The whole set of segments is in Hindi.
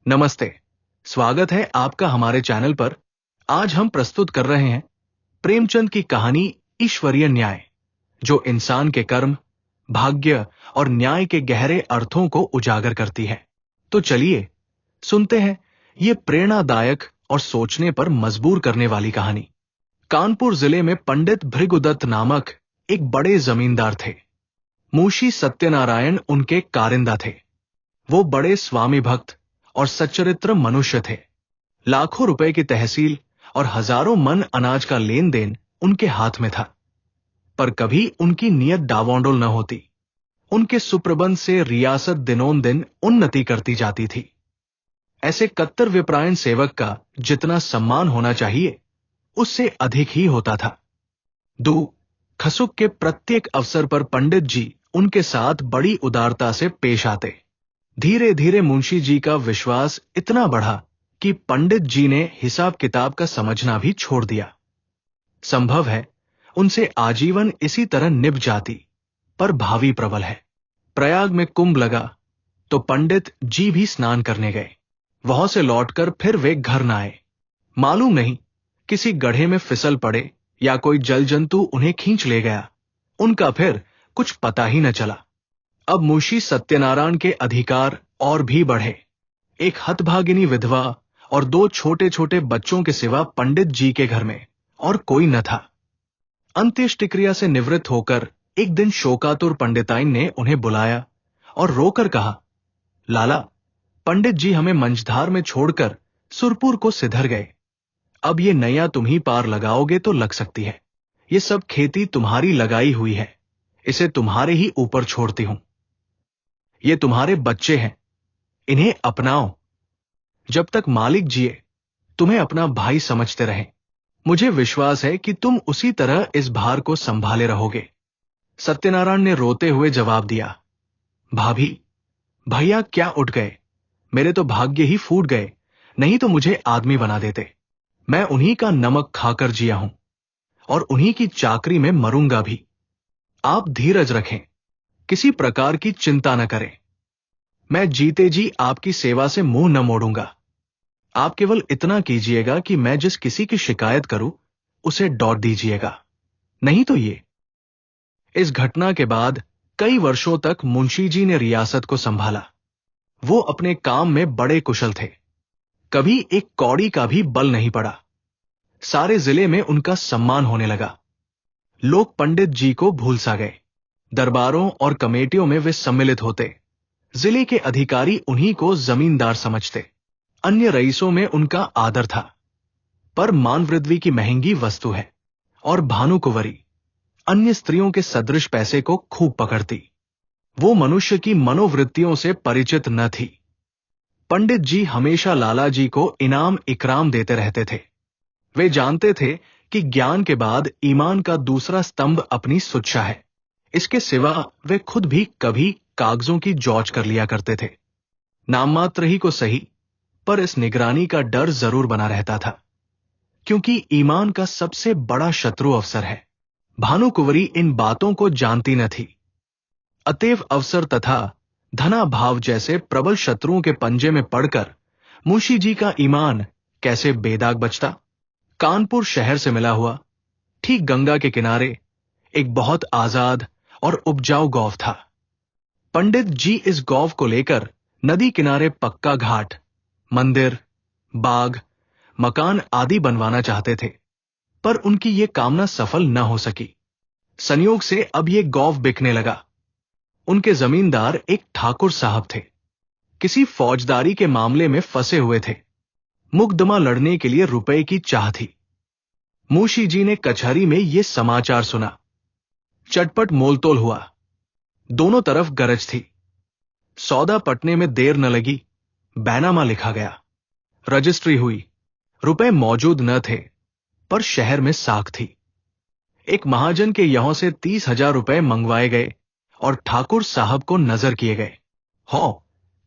नमस्ते। स्वागत है आपका हमारे चैनल पर। आज हम प्रस्तुत कर रहे हैं प्रेमचंद की कहानी ईश्वरीय न्याय, जो इंसान के कर्म, भाग्य और न्याय के गहरे अर्थों को उजागर करती है। तो चलिए सुनते हैं ये प्रेरणादायक और सोचने पर मजबूर करने वाली कहानी। कानपुर जिले में पंडित भृगुदत्त नामक एक बड़े जमींदार थे। मुंशी सत्यनारायण उनके कारिंदा थे। वो बड़े स्वामी भक्त और सच्चरित्र मनुष्य थे। लाखों रुपए की तहसील और हजारों मन अनाज का लेन देन उनके हाथ में था, पर कभी उनकी नीयत डावाडोल न होती। उनके सुप्रबंध से रियासत दिनों दिन उन्नति करती जाती थी। ऐसे कट्टर विपरायण सेवक का जितना सम्मान होना चाहिए, उससे अधिक ही होता था। दुख खसुक के प्रत्येक अवसर पर पंडित जी उनके साथ बड़ी उदारता से पेश आते। धीरे धीरे मुंशी जी का विश्वास इतना बढ़ा कि पंडित जी ने हिसाब किताब का समझना भी छोड़ दिया। संभव है उनसे आजीवन इसी तरह निभ जाती, पर भावी प्रबल है। प्रयाग में कुंभ लगा तो पंडित जी भी स्नान करने गए। वहां से लौटकर फिर वे घर न आए। मालूम नहीं किसी गड्ढे में फिसल पड़े या कोई जल जंतु उन्हें खींच ले गया। उनका फिर कुछ पता ही न चला। अब मुंशी सत्यनारायण के अधिकार और भी बढ़े। एक हतभागिनी विधवा और दो छोटे छोटे बच्चों के सिवा पंडित जी के घर में और कोई न था। अंत्येष्टि क्रिया से निवृत्त होकर एक दिन शोकातुर पंडिताइन ने उन्हें बुलाया और रोकर कहा, लाला, पंडित जी हमें मंझधार में छोड़कर सुरपुर को सिधर गए। अब ये नैया तुम ही पार लगाओगे तो लग सकती है। ये सब खेती तुम्हारी लगाई हुई है, इसे तुम्हारे ही ऊपर छोड़ती हूं। ये तुम्हारे बच्चे हैं, इन्हें अपनाओ। जब तक मालिक जिए तुम्हें अपना भाई समझते रहें। मुझे विश्वास है कि तुम उसी तरह इस भार को संभाले रहोगे। सत्यनारायण ने रोते हुए जवाब दिया, भाभी, भैया क्या उठ गए, मेरे तो भाग्य ही फूट गए, नहीं तो मुझे आदमी बना देते। मैं उन्हीं का नमक खाकर जिया हूं और उन्हीं की चाकरी में मरूंगा भी। आप धीरज रखें, किसी प्रकार की चिंता न करें। मैं जीते जी आपकी सेवा से मुंह न मोड़ूंगा। आप केवल इतना कीजिएगा कि मैं जिस किसी की शिकायत करूं उसे डॉट दीजिएगा, नहीं तो ये। इस घटना के बाद कई वर्षों तक मुंशी जी ने रियासत को संभाला। वो अपने काम में बड़े कुशल थे। कभी एक कौड़ी का भी बल नहीं पड़ा। सारे जिले में उनका सम्मान होने लगा। लोग पंडित जी को भूल सा गए। दरबारों और कमेटियों में वे सम्मिलित होते। जिले के अधिकारी उन्हीं को जमींदार समझते। अन्य रईसों में उनका आदर था। पर मानवृद्वी की महंगी वस्तु है और भानुकुंवरी अन्य स्त्रियों के सदृश पैसे को खूब पकड़ती। वो मनुष्य की मनोवृत्तियों से परिचित न थी। पंडित जी हमेशा लाला जी को इनाम इकराम देते रहते थे। वे जानते थे कि ज्ञान के बाद ईमान का दूसरा स्तंभ अपनी सुच्चा है। इसके सिवा वे खुद भी कभी कागजों की जौच कर लिया करते थे। नाम मात्र ही को सही, पर इस निगरानी का डर जरूर बना रहता था, क्योंकि ईमान का सबसे बड़ा शत्रु अवसर है। भानुकुंवरी इन बातों को जानती न थी। अतएव अवसर तथा धनाभाव जैसे प्रबल शत्रुओं के पंजे में पड़कर मुंशी जी का ईमान कैसे बेदाग बचता। कानपुर शहर से मिला हुआ, ठीक गंगा के किनारे, एक बहुत आजाद और उपजाऊ गौव था। पंडित जी इस गौव को लेकर नदी किनारे पक्का घाट, मंदिर, बाग, मकान आदि बनवाना चाहते थे, पर उनकी ये कामना सफल न हो सकी। संयोग से अब ये गौव बिकने लगा। उनके जमींदार एक ठाकुर साहब थे। किसी फौजदारी के मामले में फंसे हुए थे। मुकदमा लड़ने के लिए रुपए की चाह थी। मुंशी जी ने कचहरी में ये समाचार सुना। चटपट मोलतोल हुआ। दोनों तरफ गरज थी। सौदा पटने में देर न लगी। बैनामा लिखा गया, रजिस्ट्री हुई। रुपए मौजूद न थे, पर शहर में साख थी। एक महाजन के यहां से 30,000 रुपए मंगवाए गए और ठाकुर साहब को नजर किए गए।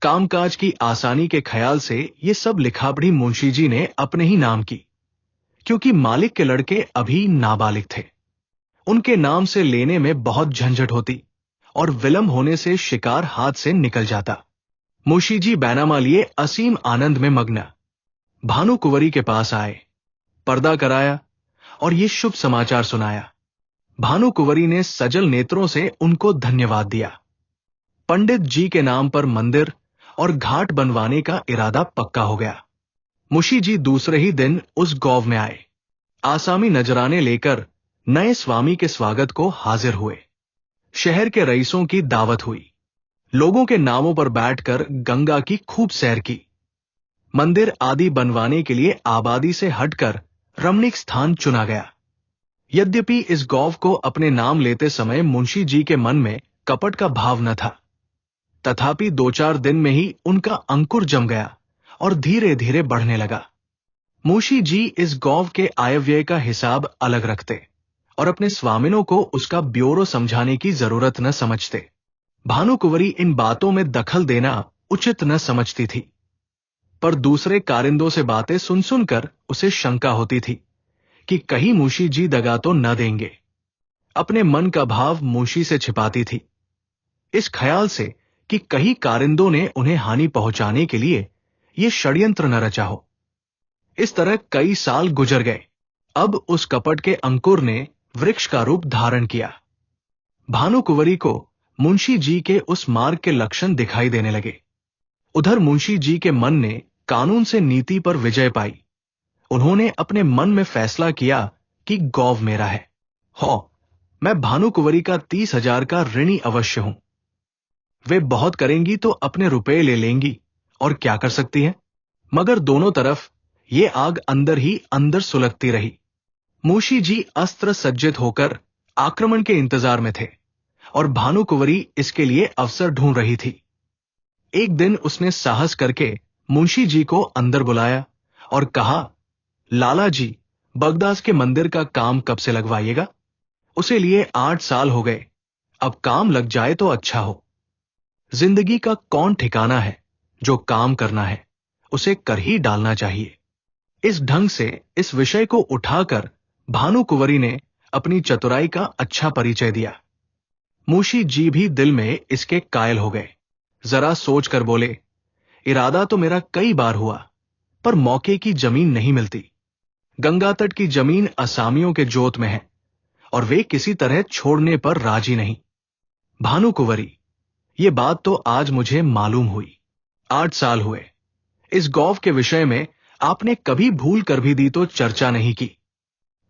कामकाज की आसानी के ख्याल से ये सब लिखापढ़ी मुंशी जी ने अपने ही नाम की, क्योंकि मालिक के लड़के अभी नाबालिग थे। उनके नाम से लेने में बहुत झंझट होती और विलंब होने से शिकार हाथ से निकल जाता। मुंशी जी बैनामा लिए असीम आनंद में मग्न भानुकुंवरी के पास आए, पर्दा कराया और ये शुभ समाचार सुनाया। भानुकुंवरी ने सजल नेत्रों से उनको धन्यवाद दिया। पंडित जी के नाम पर मंदिर और घाट बनवाने का इरादा पक्का हो गया। मुंशी जी दूसरे ही दिन उस गांव में आए। आसामी नजराने लेकर नए स्वामी के स्वागत को हाजिर हुए। शहर के रईसों की दावत हुई। लोगों के नामों पर बैठकर गंगा की खूब सैर की। मंदिर आदि बनवाने के लिए आबादी से हटकर रमणीक स्थान चुना गया। यद्यपि इस गांव को अपने नाम लेते समय मुंशी जी के मन में कपट का भाव न था, तथापि 2-4 दिन में ही उनका अंकुर जम गया और धीरे धीरे बढ़ने लगा। मुंशी जी इस गांव के आयव्यय का हिसाब अलग रखते और अपने स्वामिनों को उसका ब्योरो समझाने की जरूरत न समझते। भानुकुंवरी इन बातों में दखल देना उचित न समझती थी, पर दूसरे कारिंदों से बातें सुन सुनकर उसे शंका होती थी कि कहीं मुंशी जी दगा तो न देंगे। अपने मन का भाव मुंशी से छिपाती थी, इस ख्याल से कि कहीं कारिंदों ने उन्हें हानि पहुंचाने के लिए ये षड्यंत्र न रचा हो। इस तरह कई साल गुजर गए। अब उस कपट के अंकुर ने वृक्ष का रूप धारण किया। भानुकुंवरी को मुंशी जी के उस मार्ग के लक्षण दिखाई देने लगे। उधर मुंशी जी के मन ने कानून से नीति पर विजय पाई। उन्होंने अपने मन में फैसला किया कि गौव मेरा है। मैं भानुकुंवरी का 30,000 का ऋणी अवश्य हूं। वे बहुत करेंगी तो अपने रुपए ले लेंगी और क्या कर सकती हैं। मगर दोनों तरफ ये आग अंदर ही अंदर सुलगती रही। मुंशी जी अस्त्र सज्जित होकर आक्रमण के इंतजार में थे और भानुकुंवरी इसके लिए अवसर ढूंढ रही थी। एक दिन उसने साहस करके मुंशी जी को अंदर बुलाया और कहा, लाला जी, बगदास के मंदिर का काम कब से लगवाइएगा? उसे लिए 8 साल हो गए। अब काम लग जाए तो अच्छा हो। जिंदगी का कौन ठिकाना है, जो काम करना है उसे कर ही डालना चाहिए। इस ढंग से इस विषय को उठाकर भानुकुंवरी ने अपनी चतुराई का अच्छा परिचय दिया। मुंशी जी भी दिल में इसके कायल हो गए। जरा सोच कर बोले, इरादा तो मेरा कई बार हुआ, पर मौके की जमीन नहीं मिलती। गंगा तट की जमीन असामियों के जोत में है और वे किसी तरह छोड़ने पर राजी नहीं। भानुकुंवरी, ये बात तो आज मुझे मालूम हुई। 8 साल हुए। इस गौव के विषय में आपने कभी भूल कर भी दी तो चर्चा नहीं की।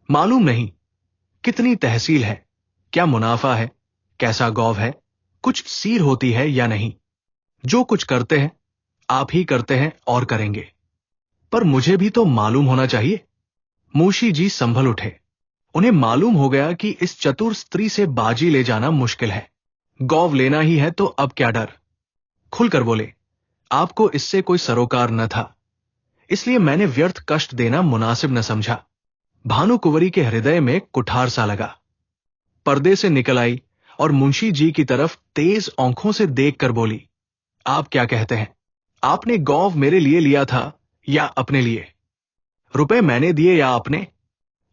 मालूम नहीं कितनी तहसील है, क्या मुनाफा है, कैसा गौव है, कुछ सीर होती है या नहीं। जो कुछ करते हैं आप ही करते हैं और करेंगे, पर मुझे भी तो मालूम होना चाहिए। मुंशी जी संभल उठे। उन्हें मालूम हो गया कि इस चतुर स्त्री से बाजी ले जाना मुश्किल है। गौव लेना ही है तो अब क्या डर। खुलकर बोले, आपको इससे कोई सरोकार न था, इसलिए मैंने व्यर्थ कष्ट देना मुनासिब न समझा। भानुकुंवरी के हृदय में कुठार सा लगा। पर्दे से निकल आई और मुंशी जी की तरफ तेज आंखों से देखकर बोली, आप क्या कहते हैं? आपने गौव मेरे लिए लिया था या अपने लिए? रुपए मैंने दिए या आपने?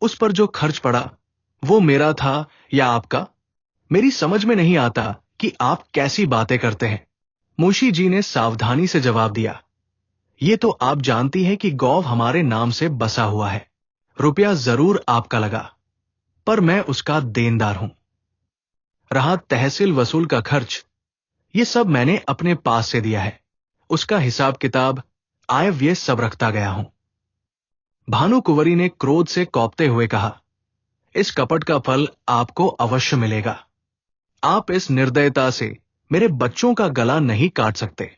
उस पर जो खर्च पड़ा वो मेरा था या आपका? मेरी समझ में नहीं आता कि आप कैसी बातें करते हैं। मुंशी जी ने सावधानी से जवाब दिया, ये तो आप जानती हैं कि गौव हमारे नाम से बसा हुआ है। रुपया जरूर आपका लगा, पर मैं उसका देनदार हूं। रहा तहसील वसूल का खर्च, ये सब मैंने अपने पास से दिया है। उसका हिसाब किताब, आय व्यय सब रखता गया हूं। भानुकुंवरी ने क्रोध से कौपते हुए कहा, इस कपट का फल आपको अवश्य मिलेगा। आप इस निर्दयता से मेरे बच्चों का गला नहीं काट सकते।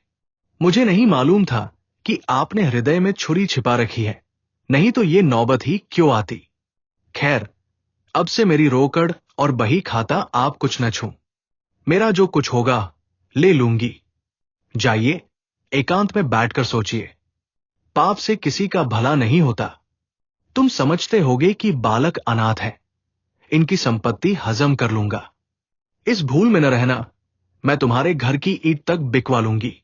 मुझे नहीं मालूम था कि आपने हृदय में छुरी छिपा रखी है, नहीं तो ये नौबत ही क्यों आती। खैर, अब से मेरी रोकड़ और बही खाता आप कुछ न छू। मेरा जो कुछ होगा ले लूंगी। जाइए, एकांत में बैठकर सोचिए। पाप से किसी का भला नहीं होता। तुम समझते होगे कि बालक अनाथ है, इनकी संपत्ति हजम कर लूंगा। इस भूल में न रहना, मैं तुम्हारे घर की ईंट तक बिकवा लूंगी।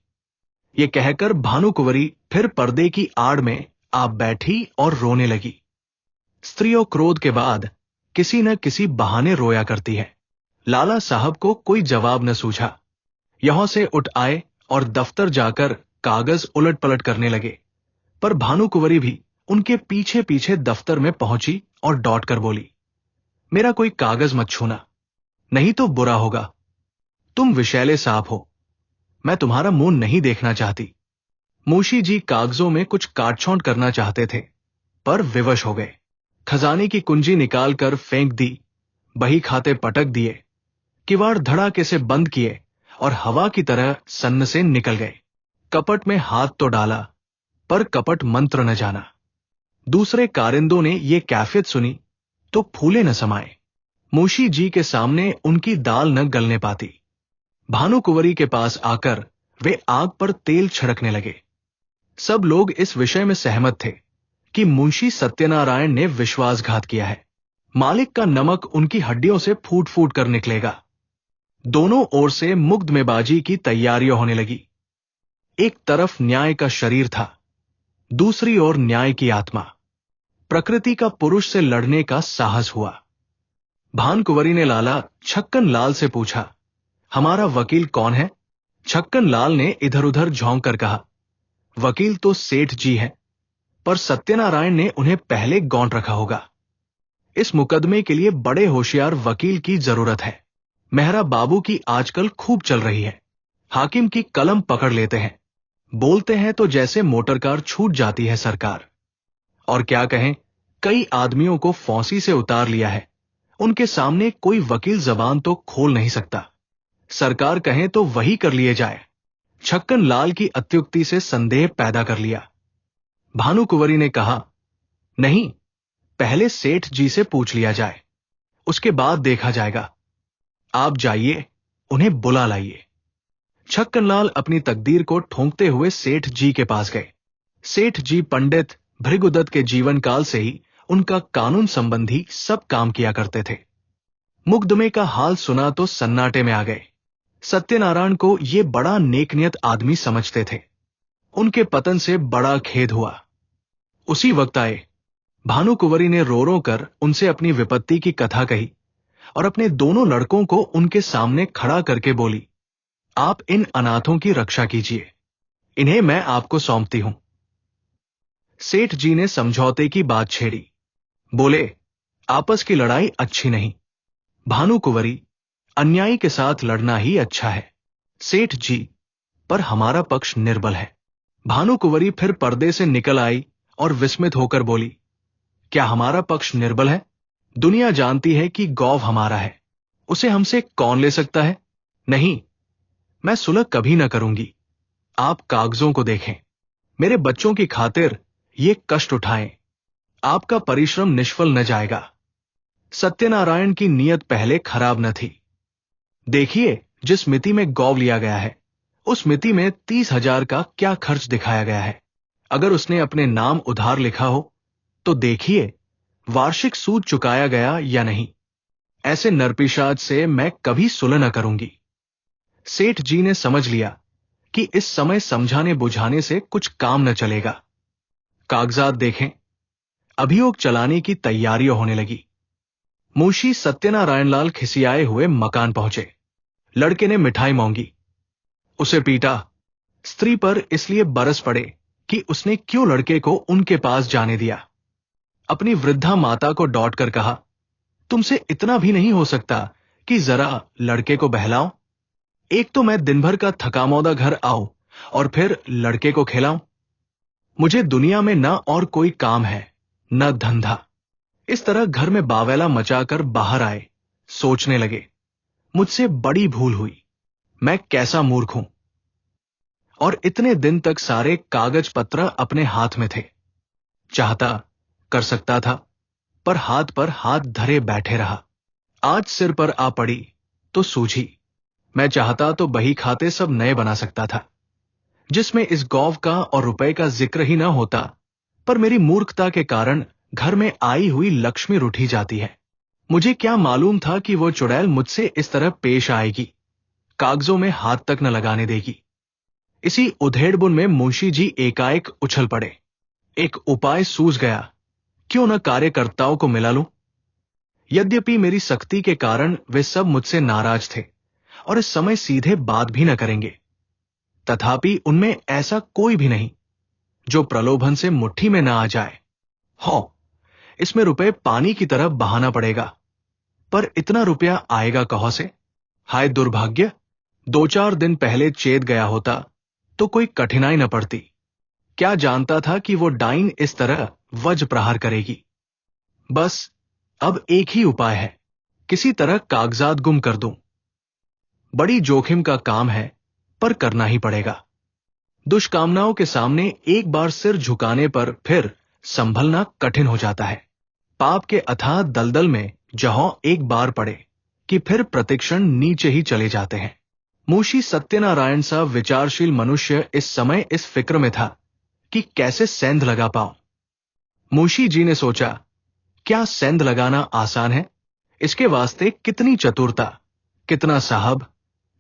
ये कहकर भानुकुंवरी फिर पर्दे की आड़ में आप बैठी और रोने लगी। स्त्रियों क्रोध के बाद किसी न किसी बहाने रोया करती है। लाला साहब को कोई जवाब न सूझा। यहां से उठ आए और दफ्तर जाकर कागज उलट पलट करने लगे। पर भानुकुंवरी भी उनके पीछे पीछे दफ्तर में पहुंची और डॉट कर बोली, मेरा कोई कागज मत छूना, नहीं तो बुरा होगा। तुम विषैले सांप हो, मैं तुम्हारा मुंह नहीं देखना चाहती। मूशी जी कागजों में कुछ काटछोंट करना चाहते थे, पर विवश हो गए। खजाने की कुंजी निकालकर फेंक दी, बही खाते पटक दिए, किवाड़ धड़ाके से बंद किए और हवा की तरह सन्न से निकल गए। कपट में हाथ तो डाला, पर कपट मंत्र न जाना। दूसरे कारिंदों ने ये कैफियत सुनी तो फूले न समाए। मूशी जी के सामने उनकी दाल न गलने पाती। भानुकुंवरी के पास आकर वे आग पर तेल छिड़कने लगे। सब लोग इस विषय में सहमत थे कि मुंशी सत्यनारायण ने विश्वासघात किया है। मालिक का नमक उनकी हड्डियों से फूट फूट कर निकलेगा। दोनों ओर से मुग्धमेबाजी की तैयारियां होने लगी। एक तरफ न्याय का शरीर था, दूसरी ओर न्याय की आत्मा। प्रकृति का पुरुष से लड़ने का साहस हुआ। भानुकुंवरी ने लाला छक्कन लाल से पूछा, हमारा वकील कौन है? छक्कन लाल ने इधर उधर झोंक कर कहा, वकील तो सेठ जी हैं, पर सत्यनारायण ने उन्हें पहले गौंट रखा होगा। इस मुकदमे के लिए बड़े होशियार वकील की जरूरत है। मेहरा बाबू की आजकल खूब चल रही है। हाकिम की कलम पकड़ लेते हैं, बोलते हैं तो जैसे मोटरकार छूट जाती है सरकार। और क्या कहें, कई आदमियों को फांसी से उतार लिया है। उनके सामने कोई वकील जबान तो खोल नहीं सकता। सरकार कहें तो वही कर लिए जाए। छक्कन लाल की अत्युक्ति से संदेह पैदा कर लिया। भानुकुंवरी ने कहा, नहीं, पहले सेठ जी से पूछ लिया जाए, उसके बाद देखा जाएगा। आप जाइए, उन्हें बुला लाइए। छक्कनलाल अपनी तकदीर को ठोंकते हुए सेठ जी के पास गए। सेठ जी पंडित भृगुदत्त के जीवन काल से ही उनका कानून संबंधी सब काम किया करते थे। मुकदमे का हाल सुना तो सन्नाटे में आ गए। सत्यनारायण को ये बड़ा नेकनियत आदमी समझते थे। उनके पतन से बड़ा खेद हुआ। उसी वक्त आए। भानुकुंवरी ने रो रो कर उनसे अपनी विपत्ति की कथा कही और अपने दोनों लड़कों को उनके सामने खड़ा करके बोली, आप इन अनाथों की रक्षा कीजिए, इन्हें मैं आपको सौंपती हूं। सेठ जी ने समझौते की बात छेड़ी। बोले, आपस की लड़ाई अच्छी नहीं। भानुकुंवरी, अन्यायी के साथ लड़ना ही अच्छा है। सेठ जी, पर हमारा पक्ष निर्बल है। भानुकुंवरी फिर पर्दे से निकल आई और विस्मित होकर बोली, क्या हमारा पक्ष निर्बल है? दुनिया जानती है कि गौव हमारा है, उसे हमसे कौन ले सकता है? नहीं, मैं सुलह कभी न करूंगी। आप कागजों को देखें। मेरे बच्चों की खातिर ये कष्ट उठाएं। आपका परिश्रम निष्फल न जाएगा। सत्यनारायण की नीयत पहले खराब न थी। देखिए, जिस मिति में गौव लिया गया है, उस मिति में 30,000 का क्या खर्च दिखाया गया है। अगर उसने अपने नाम उधार लिखा हो तो देखिए वार्षिक सूद चुकाया गया या नहीं। ऐसे नरपिशाच से मैं कभी सुलह न करूंगी। सेठ जी ने समझ लिया कि इस समय समझाने बुझाने से कुछ काम न चलेगा। कागजात देखें। अभियोग चलाने की तैयारियां होने लगी। मुंशी सत्यनारायण लाल खिसियाए हुए मकान पहुंचे। लड़के ने मिठाई मांगी, उसे पीटा। स्त्री पर इसलिए बरस पड़े कि उसने क्यों लड़के को उनके पास जाने दिया। अपनी वृद्धा माता को डॉट कर कहा, तुमसे इतना भी नहीं हो सकता कि जरा लड़के को बहलाओ। एक तो मैं दिन भर का थकामौदा घर आऊं और फिर लड़के को खिलाऊं। मुझे दुनिया में न और कोई काम है न धंधा। इस तरह घर में बावैला मचाकर बाहर आए। सोचने लगे, मुझसे बड़ी भूल हुई। मैं कैसा मूर्ख हूं। और इतने दिन तक सारे कागज पत्र अपने हाथ में थे। चाहता कर सकता था, पर हाथ धरे बैठे रहा। आज सिर पर आ पड़ी तो सूझी। मैं चाहता तो बही खाते सब नए बना सकता था, जिसमें इस गौव का और रुपए का जिक्र ही ना होता। पर मेरी मूर्खता के कारण घर में आई हुई लक्ष्मी रूठी जाती है। मुझे क्या मालूम था कि वो चुड़ैल मुझसे इस तरह पेश आएगी, कागजों में हाथ तक न लगाने देगी। इसी उधेड़बुन में मुंशी जी एकाएक उछल पड़े। एक उपाय सूझ गया, क्यों न कार्यकर्ताओं को मिला लूं। यद्यपि मेरी सख्ती के कारण वे सब मुझसे नाराज थे और इस समय सीधे बात भी न करेंगे। तथापि उनमें ऐसा कोई भी नहीं जो प्रलोभन से मुट्ठी में ना आ जाए। इसमें रुपए पानी की तरह बहाना पड़ेगा, पर इतना रुपया आएगा कहां से? हाय दुर्भाग्य, 2-4 दिन पहले चेत गया होता तो कोई कठिनाई न पड़ती। क्या जानता था कि वो डाइन इस तरह वज्र प्रहार करेगी। बस अब एक ही उपाय है, किसी तरह कागजात गुम कर दूं। बड़ी जोखिम का काम है, पर करना ही पड़ेगा। दुष्कामनाओं के सामने एक बार सिर झुकाने पर फिर संभलना कठिन हो जाता है। पाप के अथाह दलदल में जहां एक बार पड़े कि फिर प्रतिक्षण नीचे ही चले जाते हैं। मुंशी सत्यनारायण सा विचारशील मनुष्य इस समय इस फिक्र में था कि कैसे सेंध लगा पाऊं। मुंशी जी ने सोचा, क्या सेंध लगाना आसान है? इसके वास्ते कितनी चतुरता, कितना साहब,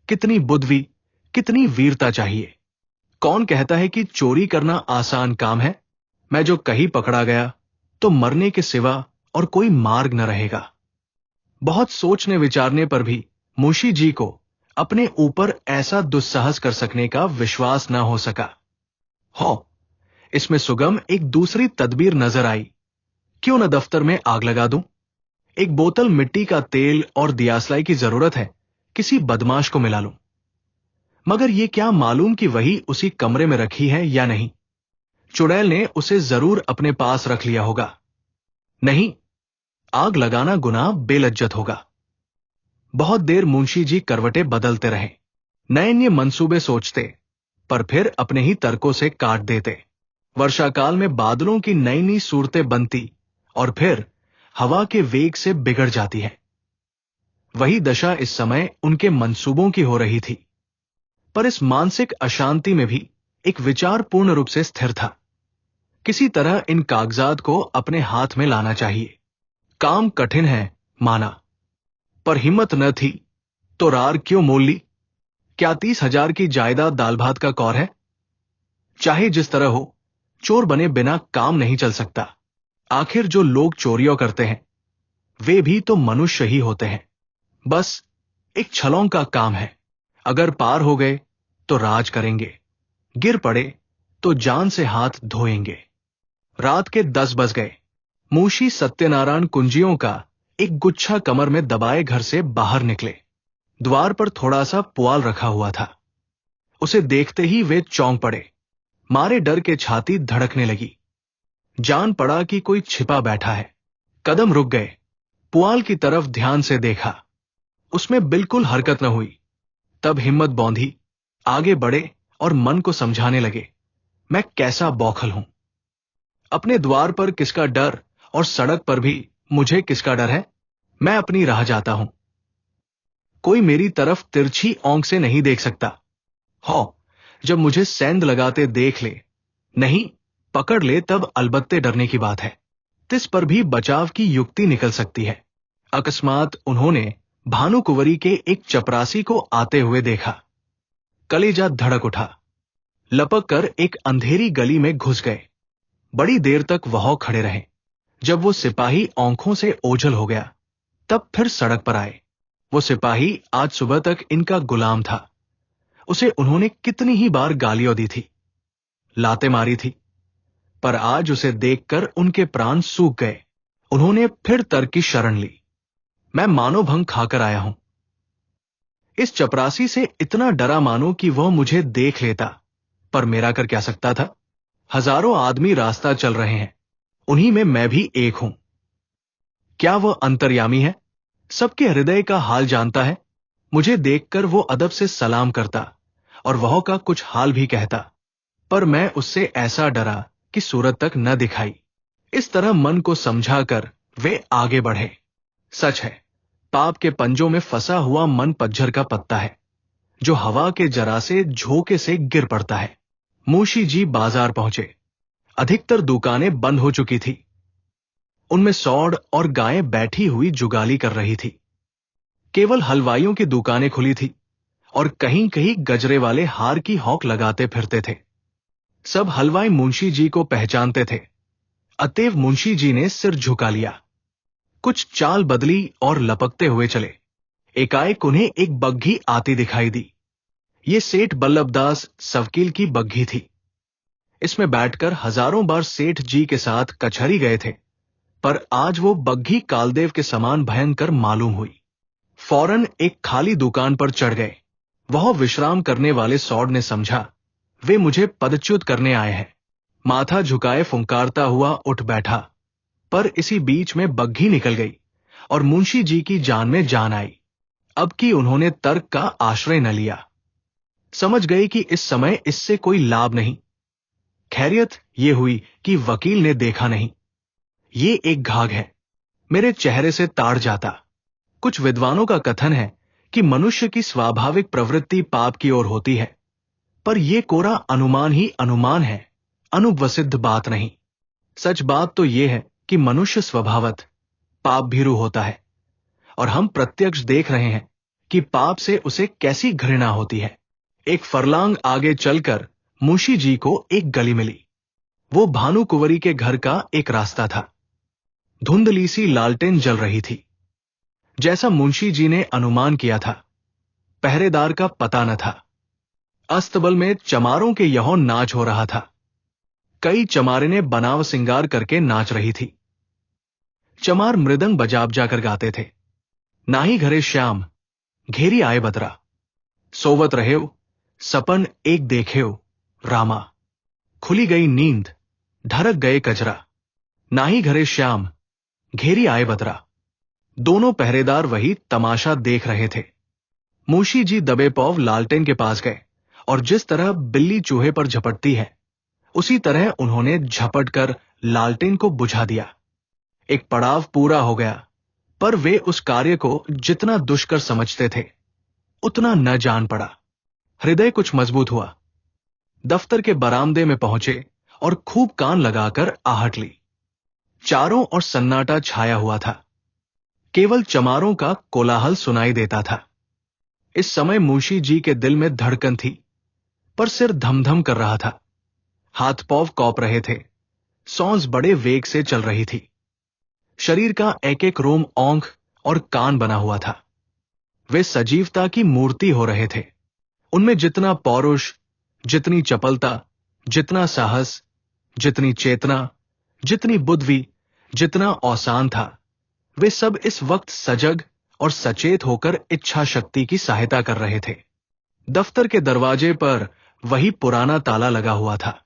कितनी बुद्धि, कितनी वीरता चाहिए। कौन कहता है कि चोरी करना आसान काम है? मैं जो कहीं पकड़ा गया तो मरने के सिवा और कोई मार्ग न रहेगा। बहुत सोचने विचारने पर भी मुंशी जी को अपने ऊपर ऐसा दुस्साहस कर सकने का विश्वास न हो सका। इसमें सुगम एक दूसरी तदबीर नजर आई। क्यों न दफ्तर में आग लगा दूं? एक बोतल मिट्टी का तेल और दियासलाई की जरूरत है, किसी बदमाश को मिला लूं। मगर यह क्या मालूम कि वही उसी कमरे में रखी है या नहीं। चुड़ैल ने उसे जरूर अपने पास रख लिया होगा। नहीं, आग लगाना गुनाह बेलज्जत होगा। बहुत देर मुंशी जी करवटें बदलते रहे, नए मंसूबे सोचते, पर फिर अपने ही तर्कों से काट देते। वर्षाकाल में बादलों की नई नई सूरतें बनती और फिर हवा के वेग से बिगड़ जाती है। वही दशा इस समय उनके मंसूबों की हो रही थी। पर इस मानसिक अशांति में भी एक विचार पूर्ण रूप से स्थिर था। किसी तरह इन कागजात को अपने हाथ में लाना चाहिए। काम कठिन है माना, पर हिम्मत न थी तो रार क्यों मोल ली? क्या 30,000 की जायदाद दाल भात का कौर है? चाहे जिस तरह हो, चोर बने बिना काम नहीं चल सकता। आखिर जो लोग चोरियां करते हैं वे भी तो मनुष्य ही होते हैं। बस एक छलौं का काम है। अगर पार हो गए तो राज करेंगे, गिर पड़े तो जान से हाथ धोएंगे। रात के 10 बज गए। मुंशी सत्यनारायण कुंजियों का एक गुच्छा कमर में दबाए घर से बाहर निकले। द्वार पर थोड़ा सा पुआल रखा हुआ था। उसे देखते ही वे चौंक पड़े। मारे डर के छाती धड़कने लगी। जान पड़ा कि कोई छिपा बैठा है। कदम रुक गए। पुआल की तरफ ध्यान से देखा, उसमें बिल्कुल हरकत न हुई। तब हिम्मत बौंधी, आगे बढ़े और मन को समझाने लगे, मैं कैसा बौखल हूं। अपने द्वार पर किसका डर और सड़क पर भी मुझे किसका डर है? मैं अपनी राह जाता हूं, कोई मेरी तरफ तिरछी आंख से नहीं देख सकता। जब मुझे सेंध लगाते देख ले, नहीं पकड़ ले, तब अलबत्ते डरने की बात है। तिस पर भी बचाव की युक्ति निकल सकती है। अकस्मात उन्होंने भानुकुंवरी के एक चपरासी को आते हुए देखा। कलेजा धड़क उठा। लपक कर एक अंधेरी गली में घुस गए। बड़ी देर तक वहां खड़े रहे। जब वो सिपाही आंखों से ओझल हो गया, तब फिर सड़क पर आए। वो सिपाही आज सुबह तक इनका गुलाम था। उसे उन्होंने कितनी ही बार गालियां दी थी, लाते मारी थी, पर आज उसे देखकर उनके प्राण सूख गए। उन्होंने फिर तर्क की शरण ली। मैं मानो भंग खाकर आया हूं। इस चपरासी से इतना डरा मानो कि वह मुझे देख लेता, पर मेरा कर क्या सकता था? हजारों आदमी रास्ता चल रहे हैं, उन्हीं में मैं भी एक हूं। क्या वह अंतर्यामी है? सबके हृदय का हाल जानता है। मुझे देखकर वो अदब से सलाम करता और वह का कुछ हाल भी कहता, पर मैं उससे ऐसा डरा कि सूरत तक न दिखाई। इस तरह मन को समझाकर वे आगे बढ़े। सच है, पाप के पंजों में फंसा हुआ मन पतझर का पत्ता है, जो हवा के जरा से झोंके से गिर पड़ता है। मुंशी जी बाजार पहुंचे। अधिकतर दुकानें बंद हो चुकी थी। उनमें सौड़ और गायें बैठी हुई जुगाली कर रही थी। केवल हलवाइयों की दुकानें खुली थी और कहीं कहीं गजरे वाले हार की हौक लगाते फिरते थे। सब हलवाई मुंशी जी को पहचानते थे, अतएव मुंशी जी ने सिर झुका लिया। कुछ चाल बदली और लपकते हुए चले। एकाएक उन्हें एक बग्घी आती दिखाई दी। ये सेठ बल्लभदास सवकील की बग्घी थी। इसमें बैठकर हजारों बार सेठ जी के साथ कचहरी गए थे, पर आज वो बग्घी कालदेव के समान भयंकर मालूम हुई। फौरन एक खाली दुकान पर चढ़ गए। वह विश्राम करने वाले सौड़ ने समझा वे मुझे पदच्युत करने आए हैं। माथा झुकाए फुंकारता हुआ उठ बैठा, पर इसी बीच में बग्घी निकल गई और मुंशी जी की जान में जान आई। अब कि उन्होंने तर्क का आश्रय न लिया, समझ गए कि इस समय इससे कोई लाभ नहीं। खैरियत ये हुई कि वकील ने देखा नहीं। ये एक घाघ है, मेरे चेहरे से ताड़ जाता। कुछ विद्वानों का कथन है कि मनुष्य की स्वाभाविक प्रवृत्ति पाप की ओर होती है, पर यह कोरा अनुमान ही अनुमान है, अनुपसिद्ध बात नहीं। सच बात तो यह है कि मनुष्य स्वभावत पाप भीरु होता है, और हम प्रत्यक्ष देख रहे हैं कि पाप से उसे कैसी घृणा होती है। एक फरलांग आगे चलकर मुंशी जी को एक गली मिली। वो भानु कुंवरी के घर का एक रास्ता था। धुंधली सी लालटेन जल रही थी। जैसा मुंशी जी ने अनुमान किया था, पहरेदार का पता न था। अस्तबल में चमारों के यहों नाच हो रहा था। कई चमारिनें बनाव सिंगार करके नाच रही थी। चमार मृदंग बजाब जाकर गाते थे। नाही घरे श्याम, घेरी आए बदरा, सोवत रहेव, सपन एक देखेव, रामा। खुली गई नींद, ढरक गए कजरा, नाही घरे श्याम, घेरी आए बदरा। दोनों पहरेदार वही तमाशा देख रहे थे। मुंशी जी दबे पौव लालटेन के पास गए और जिस तरह बिल्ली चूहे पर झपटती है, उसी तरह उन्होंने झपट कर लालटेन को बुझा दिया। एक पड़ाव पूरा हो गया, पर वे उस कार्य को जितना दुष्कर समझते थे, उतना न जान पड़ा। हृदय कुछ मजबूत हुआ। दफ्तर के बरामदे में पहुंचे और खूब कान लगाकर आहट ली। चारों ओर सन्नाटा छाया हुआ था। केवल चमारों का कोलाहल सुनाई देता था। इस समय मुंशी जी के दिल में धड़कन थी, पर सिर धमधम कर रहा था। हाथ पांव कौप रहे थे। सांस बड़े वेग से चल रही थी। शरीर का एक एक रोम औंख और कान बना हुआ था। वे सजीवता की मूर्ति हो रहे थे। उनमें जितना पौरुष, जितनी चपलता, जितना साहस, जितनी चेतना, जितनी बुद्धि, जितना औसान था, वे सब इस वक्त सजग और सचेत होकर इच्छा शक्ति की सहायता कर रहे थे। दफ्तर के दरवाजे पर वही पुराना ताला लगा हुआ था।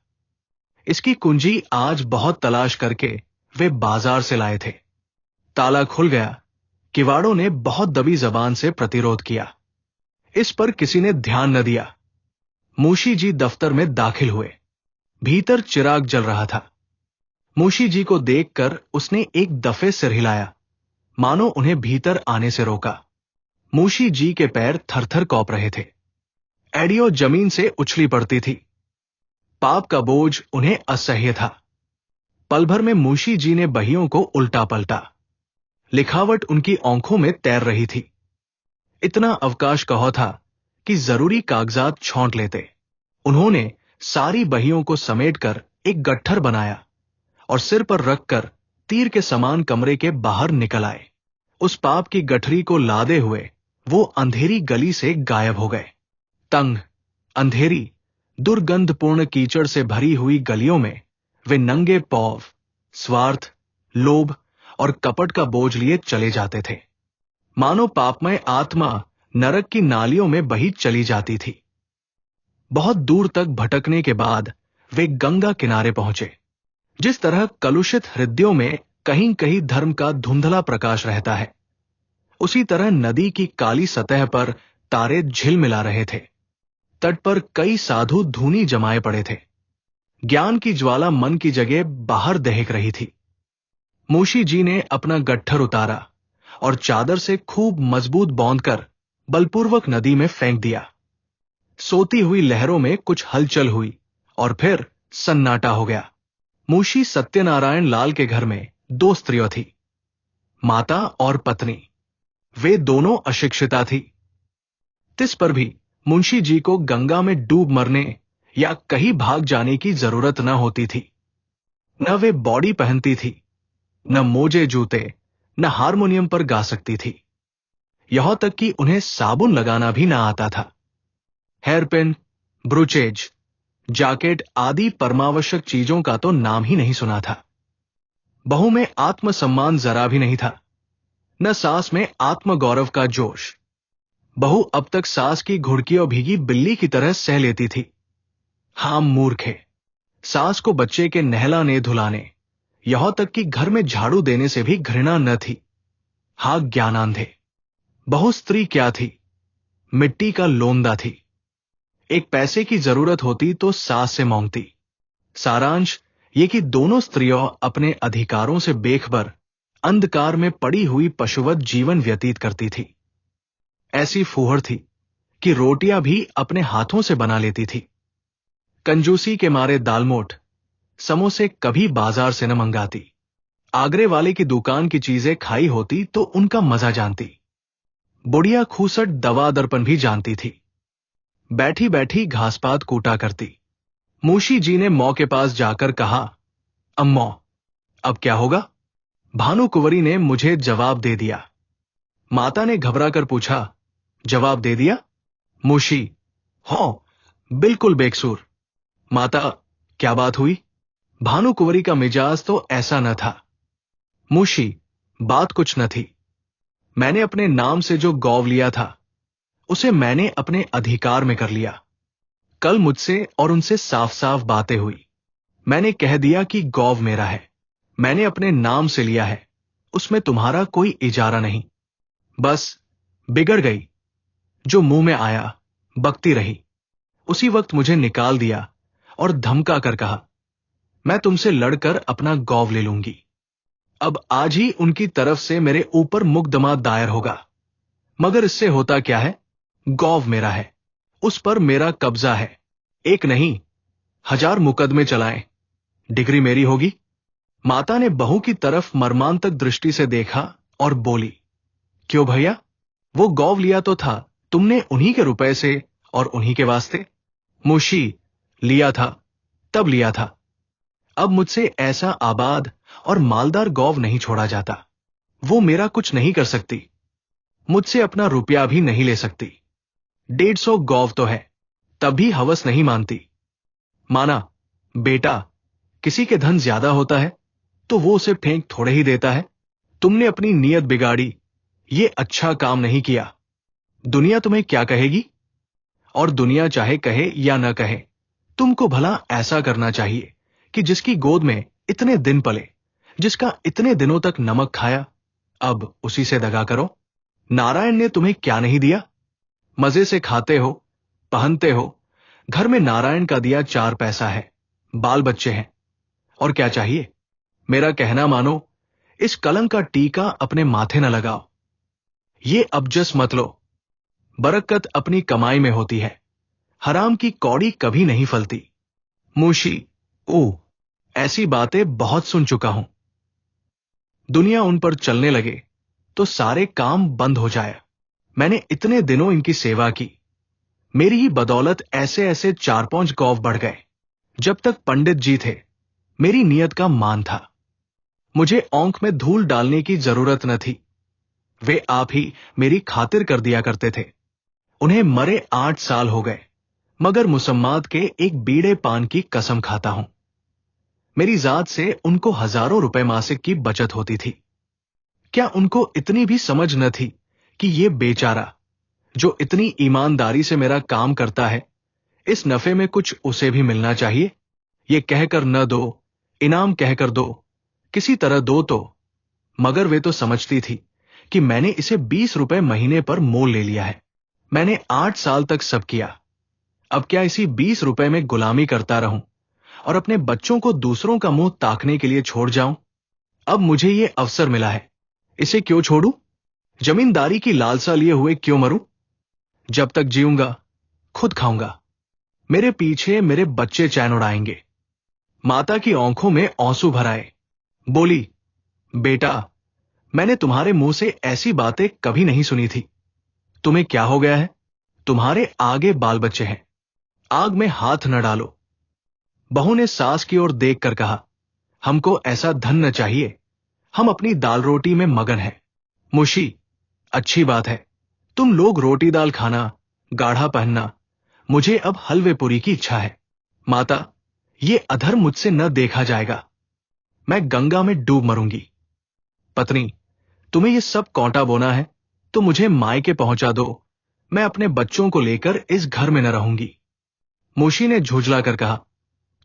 इसकी कुंजी आज बहुत तलाश करके वे बाजार से लाए थे। ताला खुल गया। किवाड़ों ने बहुत दबी जबान से प्रतिरोध किया। इस पर किसी ने ध्यान न दिया। मुंशी जी दफ्तर में दाखिल हुए। भीतर चिराग जल रहा था। मुंशी जी को देखकर उसने एक दफे सिर हिलाया, मानो उन्हें भीतर आने से रोका। मुंशी जी के पैर थरथर कौप रहे थे। एडियो जमीन से उछली पड़ती थी। पाप का बोझ उन्हें असह्य था। पल भर में मुंशी जी ने बहियों को उल्टा पलटा। लिखावट उनकी आंखों में तैर रही थी। इतना अवकाश कहो था कि जरूरी कागजात छौंट लेते। उन्होंने सारी बहियों को समेटकर एक गट्ठर बनाया और सिर पर रखकर तीर के समान कमरे के बाहर निकल आए। उस पाप की गठरी को लादे हुए वो अंधेरी गली से गायब हो गए। तंग, अंधेरी, दुर्गंधपूर्ण कीचड़ से भरी हुई गलियों में वे नंगे पौव, स्वार्थ, लोभ और कपट का बोझ लिए चले जाते थे। मानो पापमय आत्मा नरक की नालियों में बही चली जाती थी। बहुत दूर तक भटकने के बाद वे गंगा किनारे पहुंचे। जिस तरह कलुषित हृदयों में कहीं कहीं धर्म का धुंधला प्रकाश रहता है, उसी तरह नदी की काली सतह पर तारे झिलमिला रहे थे। तट पर कई साधु धूनी जमाए पड़े थे। ज्ञान की ज्वाला मन की जगह बाहर दहक रही थी। मुंशी जी ने अपना गट्ठर उतारा और चादर से खूब मजबूत बांधकर बलपूर्वक नदी में फेंक दिया। सोती हुई लहरों में कुछ हलचल हुई और फिर सन्नाटा हो गया। मुंशी सत्यनारायण लाल के घर में दो स्त्रियां थी, माता और पत्नी। वे दोनों अशिक्षिता थी। तिस पर भी मुंशी जी को गंगा में डूब मरने या कहीं भाग जाने की जरूरत न होती थी। न वे बॉडी पहनती थी, न मोजे जूते, न हारमोनियम पर गा सकती थी। यहां तक कि उन्हें साबुन लगाना भी न आता था। हेयरपिन, ब्रूचेज, जैकेट आदि परमावश्यक चीजों का तो नाम ही नहीं सुना था। बहू में आत्मसम्मान जरा भी नहीं था, न सास में आत्मगौरव का जोश। बहू अब तक सास की घुड़की और भीगी बिल्ली की तरह सह लेती थी। हम मूर्ख है। सास को बच्चे के नहलाने धुलाने, यहां तक कि घर में झाड़ू देने से भी घृणा न थी। हाँ, ज्ञानांधे। बहू स्त्री क्या थी? मिट्टी का लोंदा थी। एक पैसे की जरूरत होती तो सास से मांगती। सारांश ये कि दोनों स्त्रियों अपने अधिकारों से बेखबर अंधकार में पड़ी हुई पशुवत जीवन व्यतीत करती थी। ऐसी फूहड़ थी कि रोटियां भी अपने हाथों से बना लेती थी। कंजूसी के मारे दालमोट, समोसे कभी बाजार से न मंगाती। आगरे वाले की दुकान की चीजें खाई होती तो उनका मजा जानती। बुढ़िया खूसट दवा दर्पण भी जानती थी। बैठी बैठी घासपात कूटा करती। मूशी जी ने मौ के पास जाकर कहा, अम्मौ, अब क्या होगा? भानु कुंवरी ने मुझे जवाब दे दिया। माता ने घबरा कर पूछा, जवाब दे दिया? मूशी, हाँ, बिल्कुल बेकसूर। माता, क्या बात हुई? भानु कुंवरी का मिजाज तो ऐसा न था। मूशी, बात कुछ न थी। मैंने अपने नाम से जो गौव लिया था उसे मैंने अपने अधिकार में कर लिया। कल मुझसे और उनसे साफ साफ बातें हुई। मैंने कह दिया कि गौव मेरा है, मैंने अपने नाम से लिया है, उसमें तुम्हारा कोई इजारा नहीं। बस बिगड़ गई। जो मुंह में आया बकती रही। उसी वक्त मुझे निकाल दिया और धमका कर कहा, मैं तुमसे लड़कर अपना गौव ले लूंगी। अब आज ही उनकी तरफ से मेरे ऊपर मुकदमा दायर होगा। मगर इससे होता क्या है? गौव मेरा है, उस पर मेरा कब्जा है। एक नहीं, 1000 मुकदमे चलाएं, डिग्री मेरी होगी। माता ने बहू की तरफ मर्मांतक दृष्टि से देखा और बोली, क्यों भैया, वो गौव लिया तो था तुमने उन्हीं के रुपए से और उन्हीं के वास्ते। मूशी, लिया था, तब लिया था। अब मुझसे ऐसा आबाद और मालदार गौव नहीं छोड़ा जाता। वो मेरा कुछ नहीं कर सकती, मुझसे अपना रुपया भी नहीं ले सकती। 150 गौव तो है, तब भी हवस नहीं मानती। माना, बेटा, किसी के धन ज्यादा होता है तो वो उसे फेंक थोड़े ही देता है। तुमने अपनी नीयत बिगाड़ी, ये अच्छा काम नहीं किया। दुनिया तुम्हें क्या कहेगी? और दुनिया चाहे कहे या न कहे, तुमको भला ऐसा करना चाहिए कि जिसकी गोद में इतने दिन पले, जिसका इतने दिनों तक नमक खाया, अब उसी से दगा करो। नारायण ने तुम्हें क्या नहीं दिया? मजे से खाते हो, पहनते हो, घर में नारायण का दिया 4 पैसा है, बाल बच्चे हैं, और क्या चाहिए? मेरा कहना मानो, इस कलंक का टीका अपने माथे न लगाओ। ये अबजस मत लो। बरकत अपनी कमाई में होती है, हराम की कौड़ी कभी नहीं फलती। मूशी, ओह, ऐसी बातें बहुत सुन चुका हूं। दुनिया उन पर चलने लगे तो सारे काम बंद हो जाए। मैंने इतने दिनों इनकी सेवा की, मेरी ही बदौलत ऐसे ऐसे 4-5 गौव बढ़ गए। जब तक पंडित जी थे, मेरी नियत का मान था। मुझे औंख में धूल डालने की जरूरत न थी। वे आप ही मेरी खातिर कर दिया करते थे। उन्हें मरे 8 साल हो गए, मगर मुसम्मात के एक बीड़े पान की कसम खाता हूं। मेरी जात से उनको हजारों रुपए मासिक की बचत होती थी। क्या उनको इतनी भी समझ न थी कि ये बेचारा, जो इतनी ईमानदारी से मेरा काम करता है, इस नफे में कुछ उसे भी मिलना चाहिए? ये कहकर न दो, इनाम कहकर दो, किसी तरह दो तो। मगर वे तो समझती थी कि मैंने इसे 20 रुपए महीने पर मोल ले लिया है। मैंने 8 साल तक सब किया। अब क्या इसी 20 रुपए में गुलामी करता रहूं और अपने बच्चों को दूसरों का मुंह ताकने के लिए छोड़ जाऊं? अब मुझे ये अवसर मिला है, इसे क्यों छोड़ूं? जमींदारी की लालसा लिए हुए क्यों मरूं? जब तक जीऊंगा खुद खाऊंगा। मेरे पीछे मेरे बच्चे चैन उड़ाएंगे। माता की आंखों में आंसू भर आए। बोली, बेटा, मैंने तुम्हारे मुंह से ऐसी बातें कभी नहीं सुनी थी। तुम्हें क्या हो गया है? तुम्हारे आगे बाल बच्चे हैं, आग में हाथ न डालो। बहू ने सास की ओर देखकर कहा, हमको ऐसा धन न चाहिए, हम अपनी दाल रोटी में मगन हैं। मुशी, अच्छी बात है, तुम लोग रोटी दाल खाना, गाढ़ा पहनना, मुझे अब हलवे पूरी की इच्छा है। माता, ये अधर्म मुझसे न देखा जाएगा। मैं गंगा में डूब मरूंगी। पत्नी, तुम्हें ये सब कौंटा बोना है तो मुझे मायके पहुंचा दो। मैं अपने बच्चों को लेकर इस घर में न रहूंगी। मोशी ने झुंझला कर कहा,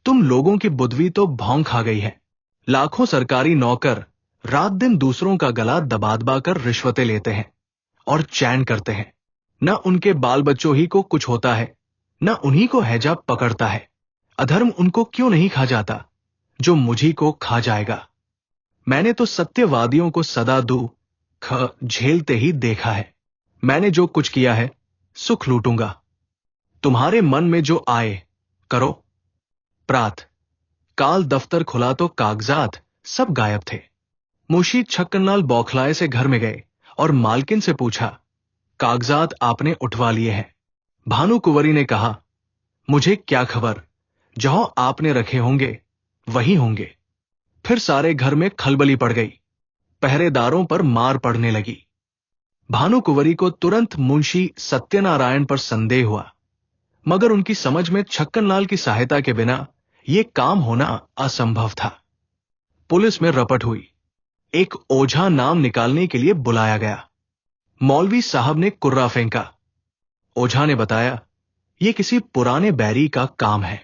तुम लोगों की बुद्धि तो भौं खा गई है। लाखों सरकारी नौकर रात दिन दूसरों का गला दबा दबा कर रिश्वतें लेते हैं और चैन करते हैं। न उनके बाल बच्चों ही को कुछ होता है, न उन्हीं को हैजा पकड़ता है। अधर्म उनको क्यों नहीं खा जाता जो मुझी को खा जाएगा। मैंने तो सत्यवादियों को सदा दुख झेलते ही देखा है। मैंने जो कुछ किया है सुख लूटूंगा। तुम्हारे मन में जो आए करो। प्रात काल दफ्तर खुला तो कागजात सब गायब थे। मुंशी छक्कनलाल बौखलाए से घर में गए और मालकिन से पूछा, कागजात आपने उठवा लिए हैं? भानुकुंवरी ने कहा, मुझे क्या खबर, जहां आपने रखे होंगे वही होंगे। फिर सारे घर में खलबली पड़ गई। पहरेदारों पर मार पड़ने लगी। भानुकुंवरी को तुरंत मुंशी सत्यनारायण पर संदेह हुआ, मगर उनकी समझ में छक्कनलाल की सहायता के बिना यह काम होना असंभव था। पुलिस में रपट हुई। एक ओझा नाम निकालने के लिए बुलाया गया। मौलवी साहब ने कुर्रा फेंका। ओझा ने बताया, यह किसी पुराने बैरी का काम है।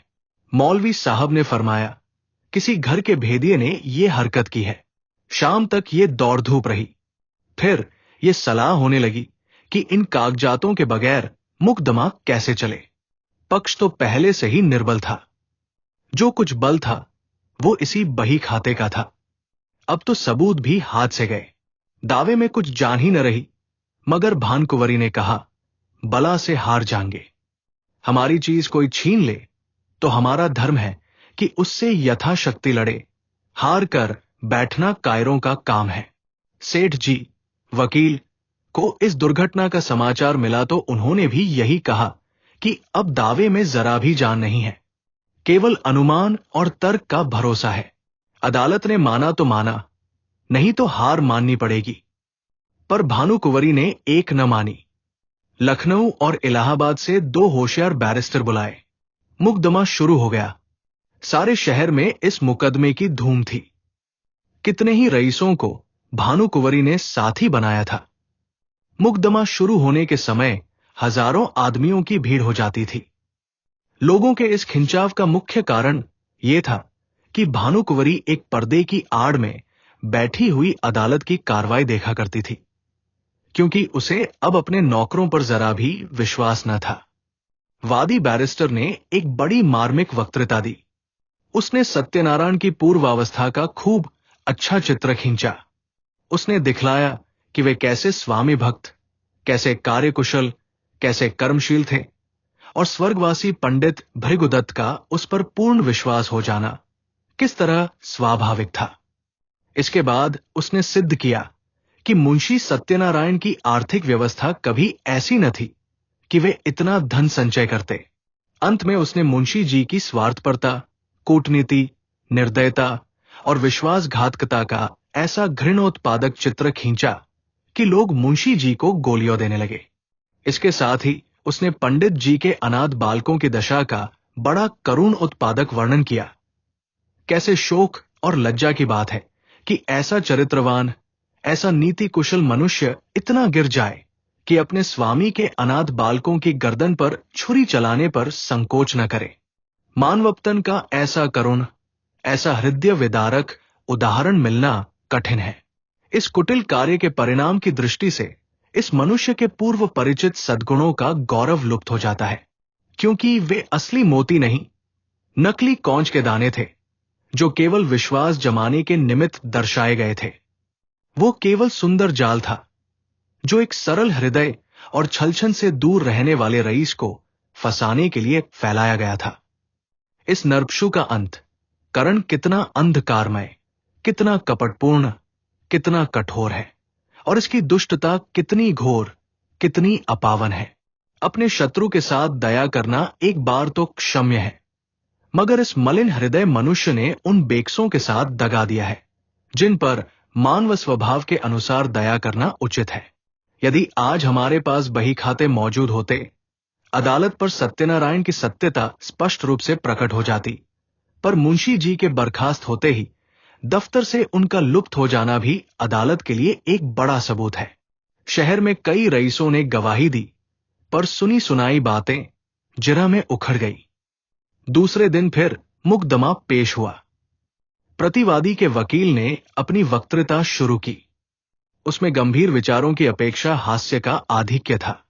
मौलवी साहब ने फरमाया, किसी घर के भेदिए ने यह हरकत की है। शाम तक यह दौड़ धूप रही। फिर यह सलाह होने लगी कि इन कागजातों के बगैर मुकदमा कैसे चले। पक्ष तो पहले से ही निर्बल था। जो कुछ बल था वो इसी बही खाते का था। अब तो सबूत भी हाथ से गए। दावे में कुछ जान ही न रही। मगर भानुकुंवरी ने कहा, बला से हार जाएंगे। हमारी चीज कोई छीन ले तो हमारा धर्म है कि उससे यथाशक्ति लड़े। हार कर बैठना कायरों का काम है। सेठ जी वकील को इस दुर्घटना का समाचार मिला तो उन्होंने भी यही कहा कि अब दावे में जरा भी जान नहीं है। केवल अनुमान और तर्क का भरोसा है। अदालत ने माना तो माना, नहीं तो हार माननी पड़ेगी। पर भानुकुंवरी ने एक न मानी। लखनऊ और इलाहाबाद से 2 होशियार बैरिस्टर बुलाए। मुकदमा शुरू हो गया। सारे शहर में इस मुकदमे की धूम थी। कितने ही रईसों को भानुकुंवरी ने साथी बनाया था। मुकदमा शुरू होने के समय हजारों आदमियों की भीड़ हो जाती थी। लोगों के इस खिंचाव का मुख्य कारण यह था कि भानुकुंवरी एक पर्दे की आड़ में बैठी हुई अदालत की कार्रवाई देखा करती थी, क्योंकि उसे अब अपने नौकरों पर जरा भी विश्वास न था। वादी बैरिस्टर ने एक बड़ी मार्मिक वक्तृता दी। उसने सत्यनारायण की पूर्वावस्था का खूब अच्छा चित्र खींचा। उसने दिखलाया कि वे कैसे स्वामी भक्त, कैसे कार्यकुशल, कैसे कर्मशील थे, और स्वर्गवासी पंडित भृगुदत्त का उस पर पूर्ण विश्वास हो जाना किस तरह स्वाभाविक था। इसके बाद उसने सिद्ध किया कि मुंशी सत्यनारायण की आर्थिक व्यवस्था कभी ऐसी न थी कि वे इतना धन संचय करते। अंत में उसने मुंशी जी की स्वार्थपरता, कूटनीति, निर्दयता और विश्वासघातकता का ऐसा घृणोत्पादक चित्र खींचा कि लोग मुंशी जी को गोलियां देने लगे। इसके साथ ही उसने पंडित जी के अनाथ बालकों की दशा का बड़ा करुण उत्पादक वर्णन किया। कैसे शोक और लज्जा की बात है कि ऐसा चरित्रवान, ऐसा नीति कुशल मनुष्य इतना गिर जाए कि अपने स्वामी के अनाथ बालकों की गर्दन पर छुरी चलाने पर संकोच न करे। मानवपतन का ऐसा करुण, ऐसा हृदय विदारक उदाहरण मिलना कठिन है। इस कुटिल कार्य के परिणाम की दृष्टि से इस मनुष्य के पूर्व परिचित सद्गुणों का गौरव लुप्त हो जाता है, क्योंकि वे असली मोती नहीं, नकली कौंच के दाने थे, जो केवल विश्वास जमाने के निमित्त दर्शाए गए थे। वो केवल सुंदर जाल था जो एक सरल हृदय और छलछन से दूर रहने वाले रईस को फंसाने के लिए फैलाया गया था। इस नरपशु का अंत करण कितना अंधकारमय, कितना कपटपूर्ण, कितना कठोर है, और इसकी दुष्टता कितनी घोर, कितनी अपावन है। अपने शत्रु के साथ दया करना एक बार तो क्षम्य है, मगर इस मलिन हृदय मनुष्य ने उन बेकसों के साथ दगा दिया है जिन पर मानव स्वभाव के अनुसार दया करना उचित है। यदि आज हमारे पास बही खाते मौजूद होते, अदालत पर सत्यनारायण की सत्यता स्पष्ट रूप से प्रकट हो जाती, पर मुंशी जी के बर्खास्त होते ही दफ्तर से उनका लुप्त हो जाना भी अदालत के लिए एक बड़ा सबूत है। शहर में कई रईसों ने गवाही दी, पर सुनी सुनाई बातें जिरह में उखड़ गई। दूसरे दिन फिर मुकदमा पेश हुआ। प्रतिवादी के वकील ने अपनी वक्तृता शुरू की। उसमें गंभीर विचारों की अपेक्षा हास्य का आधिक्य था।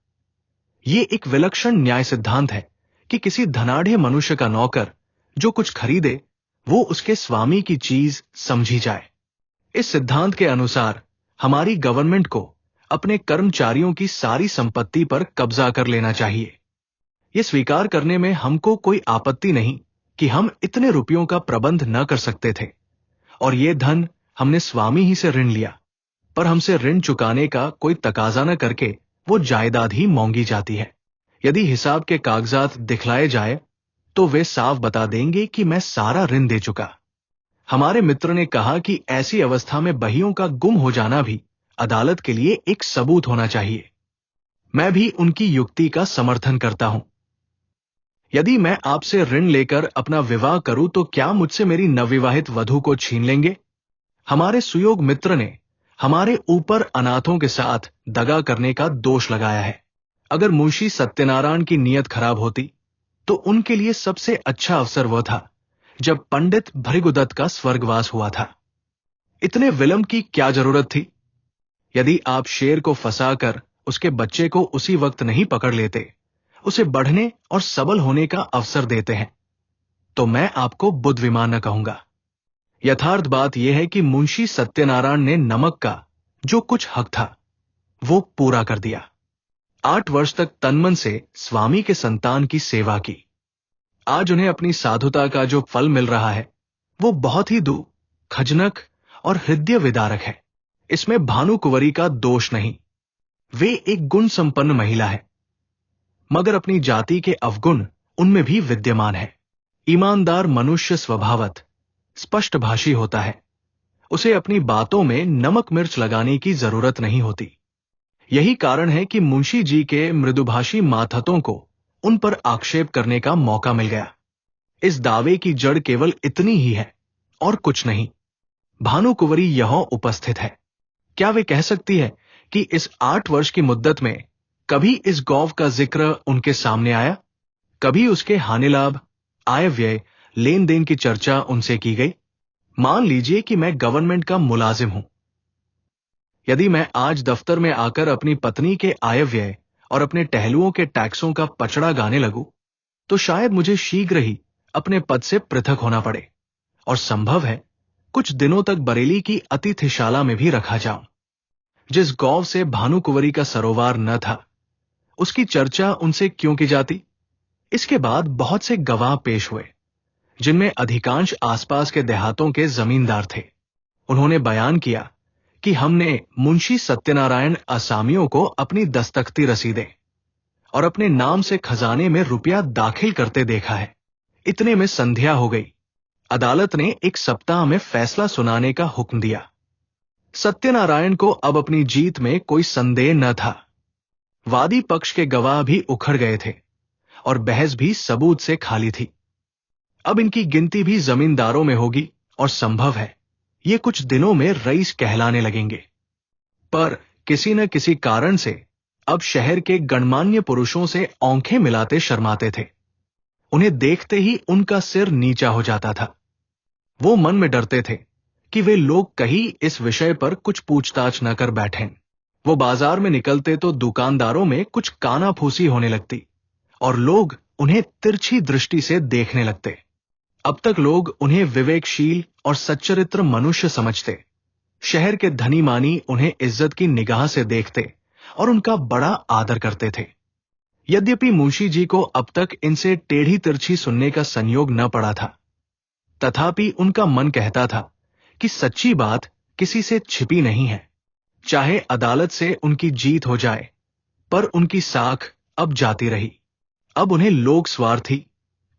ये एक विलक्षण न्याय सिद्धांत है कि किसी धनाढ़ मनुष्य का नौकर जो कुछ खरीदे वो उसके स्वामी की चीज समझी जाए। इस सिद्धांत के अनुसार हमारी गवर्नमेंट को अपने कर्मचारियों की सारी संपत्ति पर कब्जा कर लेना चाहिए। यह स्वीकार करने में हमको कोई आपत्ति नहीं कि हम इतने रुपयों का प्रबंध न कर सकते थे और ये धन हमने स्वामी ही से ऋण लिया, पर हमसे ऋण चुकाने का कोई तकाजा न करके वो जायदाद ही मांगी जाती है। यदि हिसाब के कागजात दिखलाए जाए तो वे साफ बता देंगे कि मैं सारा ऋण दे चुका। हमारे मित्र ने कहा कि ऐसी अवस्था में बहियों का गुम हो जाना भी अदालत के लिए एक सबूत होना चाहिए। मैं भी उनकी युक्ति का समर्थन करता हूं। यदि मैं आपसे ऋण लेकर अपना विवाह करूं तो क्या मुझसे मेरी नवविवाहित वधू को छीन लेंगे? हमारे सुयोग मित्र ने हमारे ऊपर अनाथों के साथ दगा करने का दोष लगाया है। अगर मुंशी सत्यनारायण की नीयत खराब होती तो उनके लिए सबसे अच्छा अवसर वह था जब पंडित भृगुदत्त का स्वर्गवास हुआ था। इतने विलंब की क्या जरूरत थी? यदि आप शेर को फंसाकर उसके बच्चे को उसी वक्त नहीं पकड़ लेते, उसे बढ़ने और सबल होने का अवसर देते हैं, तो मैं आपको बुद्धिमान न कहूंगा। यथार्थ बात यह है कि मुंशी सत्यनारायण ने नमक का जो कुछ हक था वो पूरा कर दिया। 8 वर्ष तक तनमन से स्वामी के संतान की सेवा की। आज उन्हें अपनी साधुता का जो फल मिल रहा है वो बहुत ही खजनक और हृदय विदारक है। इसमें भानुकुंवरी का दोष नहीं। वे एक गुण संपन्न महिला है, मगर अपनी जाति के अवगुण उनमें भी विद्यमान है। ईमानदार मनुष्य स्वभावत स्पष्टभाषी होता है। उसे अपनी बातों में नमक मिर्च लगाने की जरूरत नहीं होती। यही कारण है कि मुंशी जी के मृदुभाषी मातहतों को उन पर आक्षेप करने का मौका मिल गया। इस दावे की जड़ केवल इतनी ही है और कुछ नहीं। भानुकुंवरी यहां उपस्थित है। क्या वे कह सकती है कि इस 8 वर्ष की मुद्दत में कभी इस गौव का जिक्र उनके सामने आया? कभी उसके हानिलाभ, आय व्यय, लेन देन की चर्चा उनसे की गई? मान लीजिए कि मैं गवर्नमेंट का मुलाजिम हूं। यदि मैं आज दफ्तर में आकर अपनी पत्नी के आय व्यय और अपने टहलुओं के टैक्सों का पचड़ा गाने लगूं, तो शायद मुझे शीघ्र ही अपने पद से पृथक होना पड़े और संभव है कुछ दिनों तक बरेली की अतिथिशाला में भी रखा जाऊं। जिस गौव से भानुकुंवरी का सरोवार न था, उसकी चर्चा उनसे क्यों की जाती? इसके बाद बहुत से गवाह पेश हुए, जिनमें अधिकांश आसपास के देहातों के जमींदार थे। उन्होंने बयान किया कि हमने मुंशी सत्यनारायण असामियों को अपनी दस्तखती रसीदें और अपने नाम से खजाने में रुपया दाखिल करते देखा है। इतने में संध्या हो गई। अदालत ने 1 सप्ताह में फैसला सुनाने का हुक्म दिया। सत्यनारायण को अब अपनी जीत में कोई संदेह न था। वादी पक्ष के गवाह भी उखड़ गए थे और बहस भी सबूत से खाली थी। अब इनकी गिनती भी जमींदारों में होगी और संभव है ये कुछ दिनों में रईस कहलाने लगेंगे। पर किसी न किसी कारण से अब शहर के गणमान्य पुरुषों से आंखें मिलाते शर्माते थे। उन्हें देखते ही उनका सिर नीचा हो जाता था। वो मन में डरते थे कि वे लोग कहीं इस विषय पर कुछ पूछताछ न कर बैठें। वो बाजार में निकलते तो दुकानदारों में कुछ कानाफूसी होने लगती और लोग उन्हें तिरछी दृष्टि से देखने लगते। अब तक लोग उन्हें विवेकशील और सच्चरित्र मनुष्य समझते। शहर के धनी मानी उन्हें इज्जत की निगाह से देखते और उनका बड़ा आदर करते थे। यद्यपि मुंशी जी को अब तक इनसे टेढ़ी तिरछी सुनने का संयोग न पड़ा था, तथापि उनका मन कहता था कि सच्ची बात किसी से छिपी नहीं है। चाहे अदालत से उनकी जीत हो जाए, पर उनकी साख अब जाती रही। अब उन्हें लोग स्वार्थी,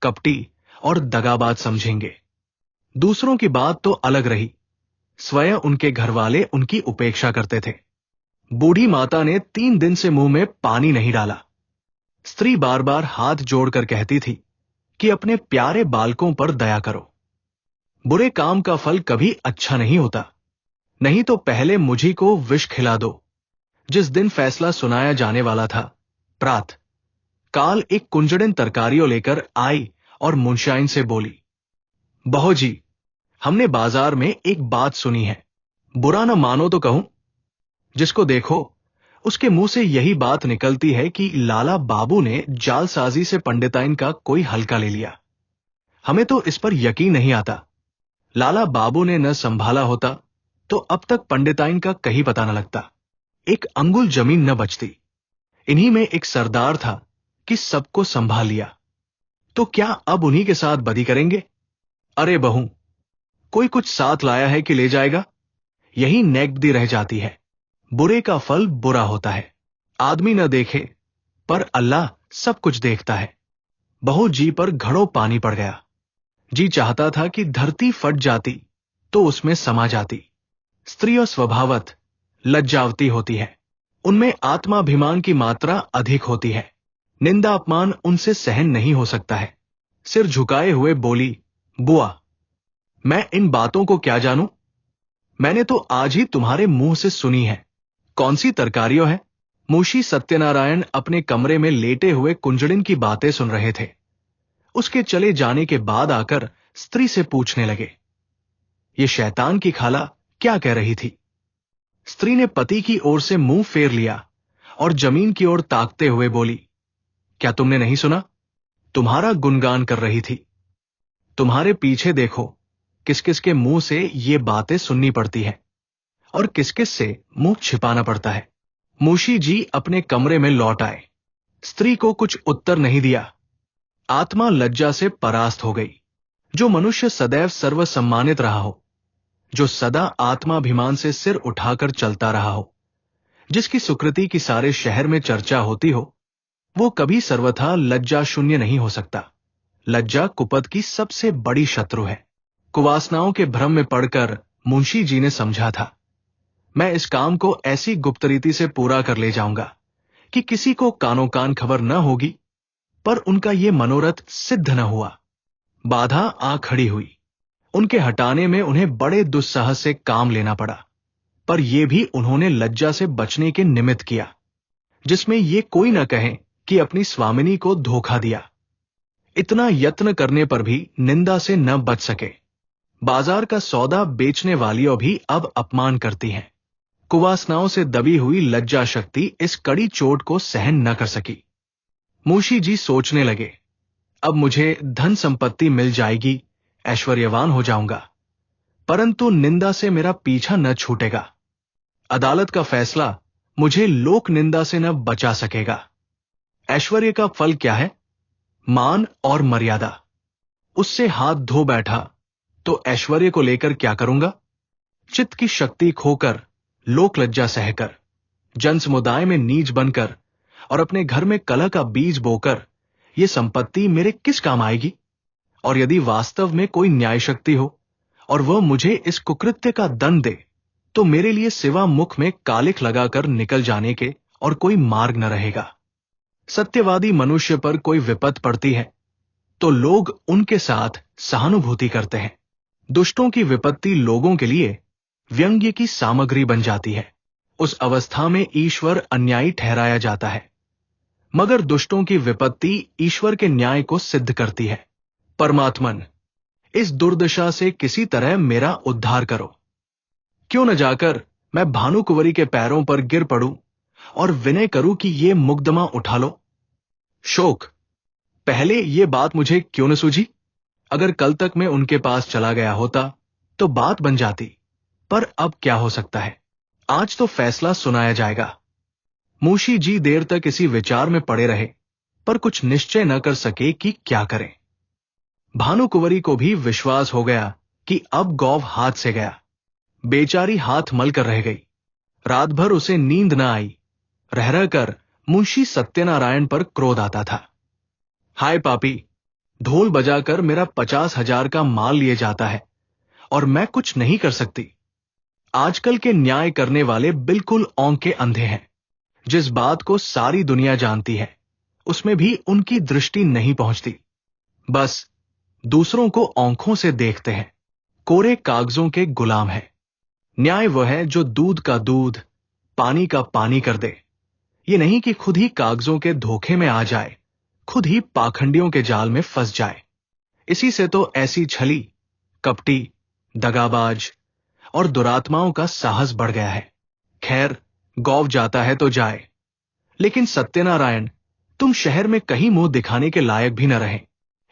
कपटी और दगाबाज समझेंगे। दूसरों की बात तो अलग रही, स्वयं उनके घरवाले उनकी उपेक्षा करते थे। बूढ़ी माता ने 3 दिन से मुंह में पानी नहीं डाला। स्त्री बार बार हाथ जोड़कर कहती थी कि अपने प्यारे बालकों पर दया करो। बुरे काम का फल कभी अच्छा नहीं होता। नहीं तो पहले मुझी को विष खिला दो। जिस दिन फैसला सुनाया जाने वाला था, प्रात काल एक कुंजड़िन तरकारियों लेकर आई और मुंशाइन से बोली, बहो जी, हमने बाजार में एक बात सुनी है, बुरा न मानो तो कहूं। जिसको देखो उसके मुंह से यही बात निकलती है कि लाला बाबू ने जालसाजी से पंडिताइन का कोई हल्का ले लिया। हमें तो इस पर यकीन नहीं आता। लाला बाबू ने न संभाला होता तो अब तक पंडिताइन का कहीं पता न लगता, एक अंगुल जमीन न बचती। इन्हीं में एक सरदार था कि सबको संभाल लिया, तो क्या अब उन्हीं के साथ बदी करेंगे? अरे बहू, कोई कुछ साथ लाया है कि ले जाएगा? यही नेकबदी रह जाती है। बुरे का फल बुरा होता है। आदमी न देखे पर अल्लाह सब कुछ देखता है। बहू जी पर घड़ों पानी पड़ गया। जी चाहता था कि धरती फट जाती तो उसमें समा जाती। स्त्रियों स्वभावत लज्जावती होती है। उनमें आत्माभिमान की मात्रा अधिक होती है। निंदा अपमान उनसे सहन नहीं हो सकता है। सिर झुकाए हुए बोली, बुआ, मैं इन बातों को क्या जानूं? मैंने तो आज ही तुम्हारे मुंह से सुनी है। कौन सी तरकारियों है? मुंशी सत्यनारायण अपने कमरे में लेटे हुए कुंजड़िन की बातें सुन रहे थे। उसके चले जाने के बाद आकर स्त्री से पूछने लगे, ये शैतान की खाला क्या कह रही थी? स्त्री ने पति की ओर से मुंह फेर लिया और जमीन की ओर ताकते हुए बोली, क्या तुमने नहीं सुना? तुम्हारा गुणगान कर रही थी। तुम्हारे पीछे देखो, किस किस के मुंह से ये बातें सुननी पड़ती है और किस किस से मुंह छिपाना पड़ता है। मुंशी जी अपने कमरे में लौट आए। स्त्री को कुछ उत्तर नहीं दिया। आत्मा लज्जा से परास्त हो गई। जो मनुष्य सदैव सर्वसम्मानित रहा हो, जो सदा आत्माभिमान से सिर उठाकर चलता रहा हो, जिसकी सुकृति की सारे शहर में चर्चा होती हो, वो कभी सर्वथा लज्जा शून्य नहीं हो सकता। लज्जा कुपथ की सबसे बड़ी शत्रु है। कुवासनाओं के भ्रम में पड़कर मुंशी जी ने समझा था, मैं इस काम को ऐसी गुप्त रीति से पूरा कर ले जाऊंगा कि किसी को कानो कान खबर न होगी। पर उनका ये मनोरथ सिद्ध न हुआ। बाधा आ खड़ी हुई। उनके हटाने में उन्हें बड़े दुस्साहस से काम लेना पड़ा, पर यह भी उन्होंने लज्जा से बचने के निमित्त किया, जिसमें ये कोई न कहे कि अपनी स्वामिनी को धोखा दिया। इतना यत्न करने पर भी निंदा से न बच सके। बाजार का सौदा बेचने वालियों भी अब अपमान करती हैं। कुवासनाओं से दबी हुई लज्जा शक्ति इस कड़ी चोट को सहन न कर सकी। मुंशी जी सोचने लगे, अब मुझे धन संपत्ति मिल जाएगी, ऐश्वर्यवान हो जाऊंगा, परंतु निंदा से मेरा पीछा न छूटेगा। अदालत का फैसला मुझे लोक निंदा से न बचा सकेगा। ऐश्वर्य का फल क्या है? मान और मर्यादा। उससे हाथ धो बैठा तो ऐश्वर्य को लेकर क्या करूंगा? चित्त की शक्ति खोकर, लोक लज्जा सहकर, जन समुदाय में नीच बनकर और अपने घर में कलह का बीज बोकर यह संपत्ति मेरे किस काम आएगी? और यदि वास्तव में कोई न्याय शक्ति हो और वह मुझे इस कुकृत्य का दंड दे, तो मेरे लिए सिवा मुख में कालिख लगाकर निकल जाने के और कोई मार्ग न रहेगा। सत्यवादी मनुष्य पर कोई विपत पड़ती है तो लोग उनके साथ सहानुभूति करते हैं। दुष्टों की विपत्ति लोगों के लिए व्यंग्य की सामग्री बन जाती है। उस अवस्था में ईश्वर अन्यायी ठहराया जाता है, मगर दुष्टों की विपत्ति ईश्वर के न्याय को सिद्ध करती है। परमात्मन, इस दुर्दशा से किसी तरह मेरा उद्धार करो। क्यों न जाकर मैं भानुकुंवरी के पैरों पर गिर पड़ूं और विनय करूं कि ये मुकदमा उठा लो। शोक, पहले ये बात मुझे क्यों न सूझी? अगर कल तक मैं उनके पास चला गया होता तो बात बन जाती, पर अब क्या हो सकता है? आज तो फैसला सुनाया जाएगा। मुंशी जी देर तक इसी विचार में पड़े रहे, पर कुछ निश्चय न कर सके कि क्या करें। भानुकुंवरी को भी विश्वास हो गया कि अब गौव हाथ से गया। बेचारी हाथ मल कर रह गई। रात भर उसे नींद न आई। रह रहकर मुंशी सत्यनारायण पर क्रोध आता था। हाय पापी, ढोल बजाकर मेरा 50,000 का माल लिए जाता है और मैं कुछ नहीं कर सकती। आजकल के न्याय करने वाले बिल्कुल औंके अंधे हैं। जिस बात को सारी दुनिया जानती है उसमें भी उनकी दृष्टि नहीं पहुंचती। बस दूसरों को आंखों से देखते हैं, कोरे कागजों के गुलाम है। न्याय वह है जो दूध का दूध, पानी का पानी कर दे। ये नहीं कि खुद ही कागजों के धोखे में आ जाए, खुद ही पाखंडियों के जाल में फंस जाए। इसी से तो ऐसी छली, कपटी, दगाबाज और दुरात्माओं का साहस बढ़ गया है। खैर, गौव जाता है तो जाए, लेकिन सत्यनारायण, तुम शहर में कहीं मुंह दिखाने के लायक भी न रहे।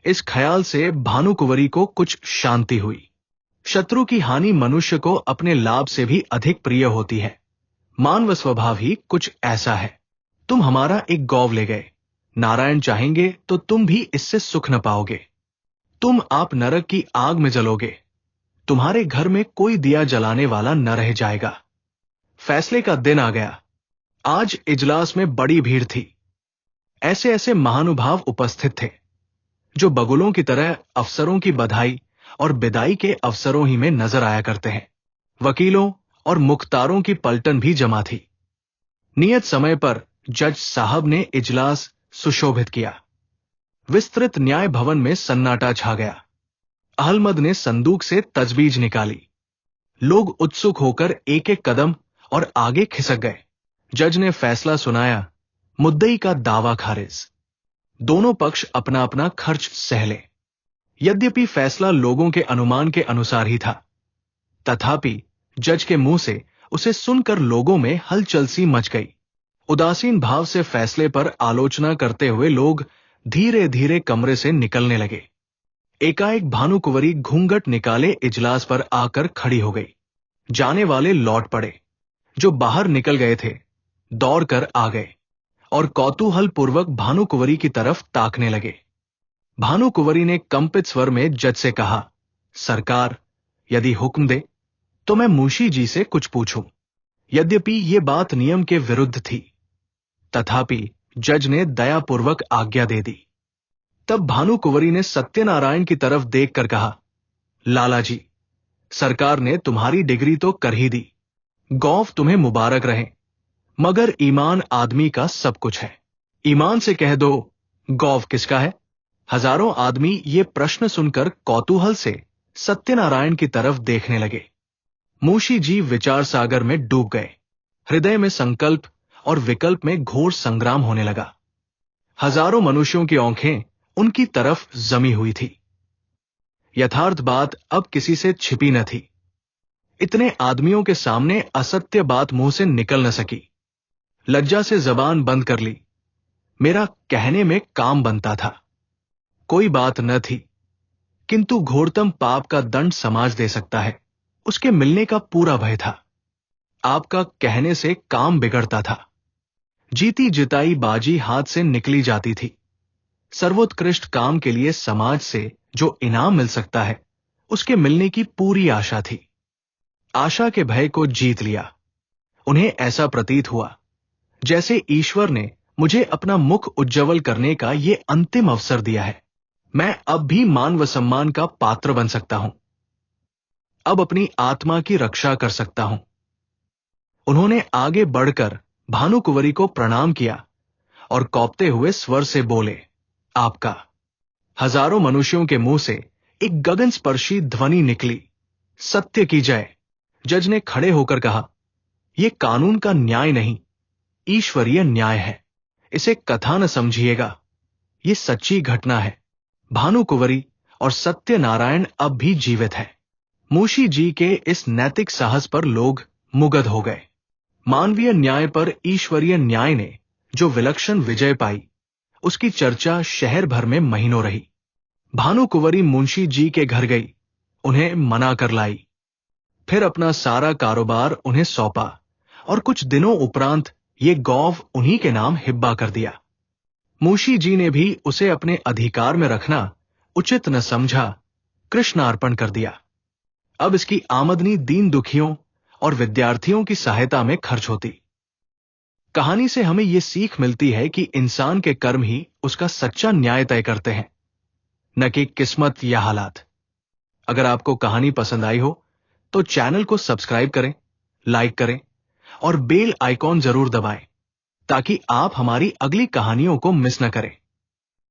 इस ख्याल से भानुकुंवरी को कुछ शांति हुई। शत्रु की हानि मनुष्य को अपने लाभ से भी अधिक प्रिय होती है। मानव स्वभाव ही कुछ ऐसा है। तुम हमारा एक गौव ले गए, नारायण चाहेंगे तो तुम भी इससे सुख न पाओगे। तुम आप नरक की आग में जलोगे। तुम्हारे घर में कोई दिया जलाने वाला न रह जाएगा। फैसले का दिन आ गया। आज इजलास में बड़ी भीड़ थी। ऐसे ऐसे महानुभाव उपस्थित थे जो बगुलों की तरह अफसरों की बधाई और विदाई के अवसरों ही में नजर आया करते हैं। वकीलों और मुख्तारों की पलटन भी जमा थी। नियत समय पर जज साहब ने इजलास सुशोभित किया। विस्तृत न्याय भवन में सन्नाटा छा गया। अहलमद ने संदूक से तजवीज निकाली। लोग उत्सुक होकर एक एक कदम और आगे खिसक गए। जज ने फैसला सुनाया। मुद्दई का दावा खारिज। दोनों पक्ष अपना अपना खर्च सह ले। यद्यपि फैसला लोगों के अनुमान के अनुसार ही था, तथापि जज के मुंह से उसे सुनकर लोगों में हलचल सी मच गई। उदासीन भाव से फैसले पर आलोचना करते हुए लोग धीरे धीरे कमरे से निकलने लगे। एकाएक भानुकुंवरी घूंघट निकाले इजलास पर आकर खड़ी हो गई। जाने वाले लौट पड़े। जो बाहर निकल गए थे दौड़ कर आ गए और कौतूहल पूर्वक भानुकुंवरी की तरफ ताकने लगे। भानुकुंवरी ने कंपित स्वर में जज से कहा, सरकार, यदि हुक्म दे तो मैं मुंशी जी से कुछ पूछूं। यद्यपि ये बात नियम के विरुद्ध थी, तथापि जज ने दयापूर्वक आज्ञा दे दी। तब भानुकुंवरी ने सत्यनारायण की तरफ देखकर कहा, लाला जी, सरकार ने तुम्हारी डिग्री तो कर ही दी। गौव तुम्हें मुबारक रहे, मगर ईमान आदमी का सब कुछ है। ईमान से कह दो, गौव किसका है? हजारों आदमी ये प्रश्न सुनकर कौतूहल से सत्यनारायण की तरफ देखने लगे। मुंशी जी विचार सागर में डूब गए। हृदय में संकल्प और विकल्प में घोर संग्राम होने लगा। हजारों मनुष्यों की आंखें उनकी तरफ जमी हुई थी। यथार्थ बात अब किसी से छिपी न थी। इतने आदमियों के सामने असत्य बात मुंह से निकल न सकी। लज्जा से जबान बंद कर ली। मेरा कहने में काम बनता था। कोई बात न थी, किंतु घोरतम पाप का दंड समाज दे सकता है, उसके मिलने का पूरा भय था। आपका कहने से काम बिगड़ता था। जीती जिताई बाजी हाथ से निकली जाती थी। सर्वोत्कृष्ट काम के लिए समाज से जो इनाम मिल सकता है, उसके मिलने की पूरी आशा थी। आशा के भय को जीत लिया। उन्हें ऐसा प्रतीत हुआ जैसे ईश्वर ने मुझे अपना मुख उज्जवल करने का ये अंतिम अवसर दिया है। मैं अब भी मान व सम्मान का पात्र बन सकता हूं। अब अपनी आत्मा की रक्षा कर सकता हूं। उन्होंने आगे बढ़कर भानुकुंवरी को प्रणाम किया और कौपते हुए स्वर से बोले, आपका। हजारों मनुष्यों के मुंह से एक गगनस्पर्शी ध्वनि निकली, सत्य की जय। जज ने खड़े होकर कहा, यह कानून का न्याय नहीं, ईश्वरीय न्याय है। इसे कथा न समझिएगा, यह सच्ची घटना है। भानुकुंवरी और सत्यनारायण अब भी जीवित है। मुंशी जी के इस नैतिक साहस पर लोग मुग्ध हो गए। मानवीय न्याय पर ईश्वरीय न्याय ने जो विलक्षण विजय पाई, उसकी चर्चा शहर भर में महीनों रही। भानुकुंवरी मुंशी जी के घर गई, उन्हें मना कर लाई। फिर अपना सारा कारोबार उन्हें सौंपा और कुछ दिनों उपरांत ये गौव उन्हीं के नाम हिब्बा कर दिया। मुंशी जी ने भी उसे अपने अधिकार में रखना उचित न समझा, कृष्णार्पण कर दिया। अब इसकी आमदनी दीन दुखियों और विद्यार्थियों की सहायता में खर्च होती। कहानी से हमें यह सीख मिलती है कि इंसान के कर्म ही उसका सच्चा न्याय तय करते हैं, न कि किस्मत या हालात। अगर आपको कहानी पसंद आई हो तो चैनल को सब्सक्राइब करें, लाइक करें और बेल आइकॉन जरूर दबाएं ताकि आप हमारी अगली कहानियों को मिस न करें।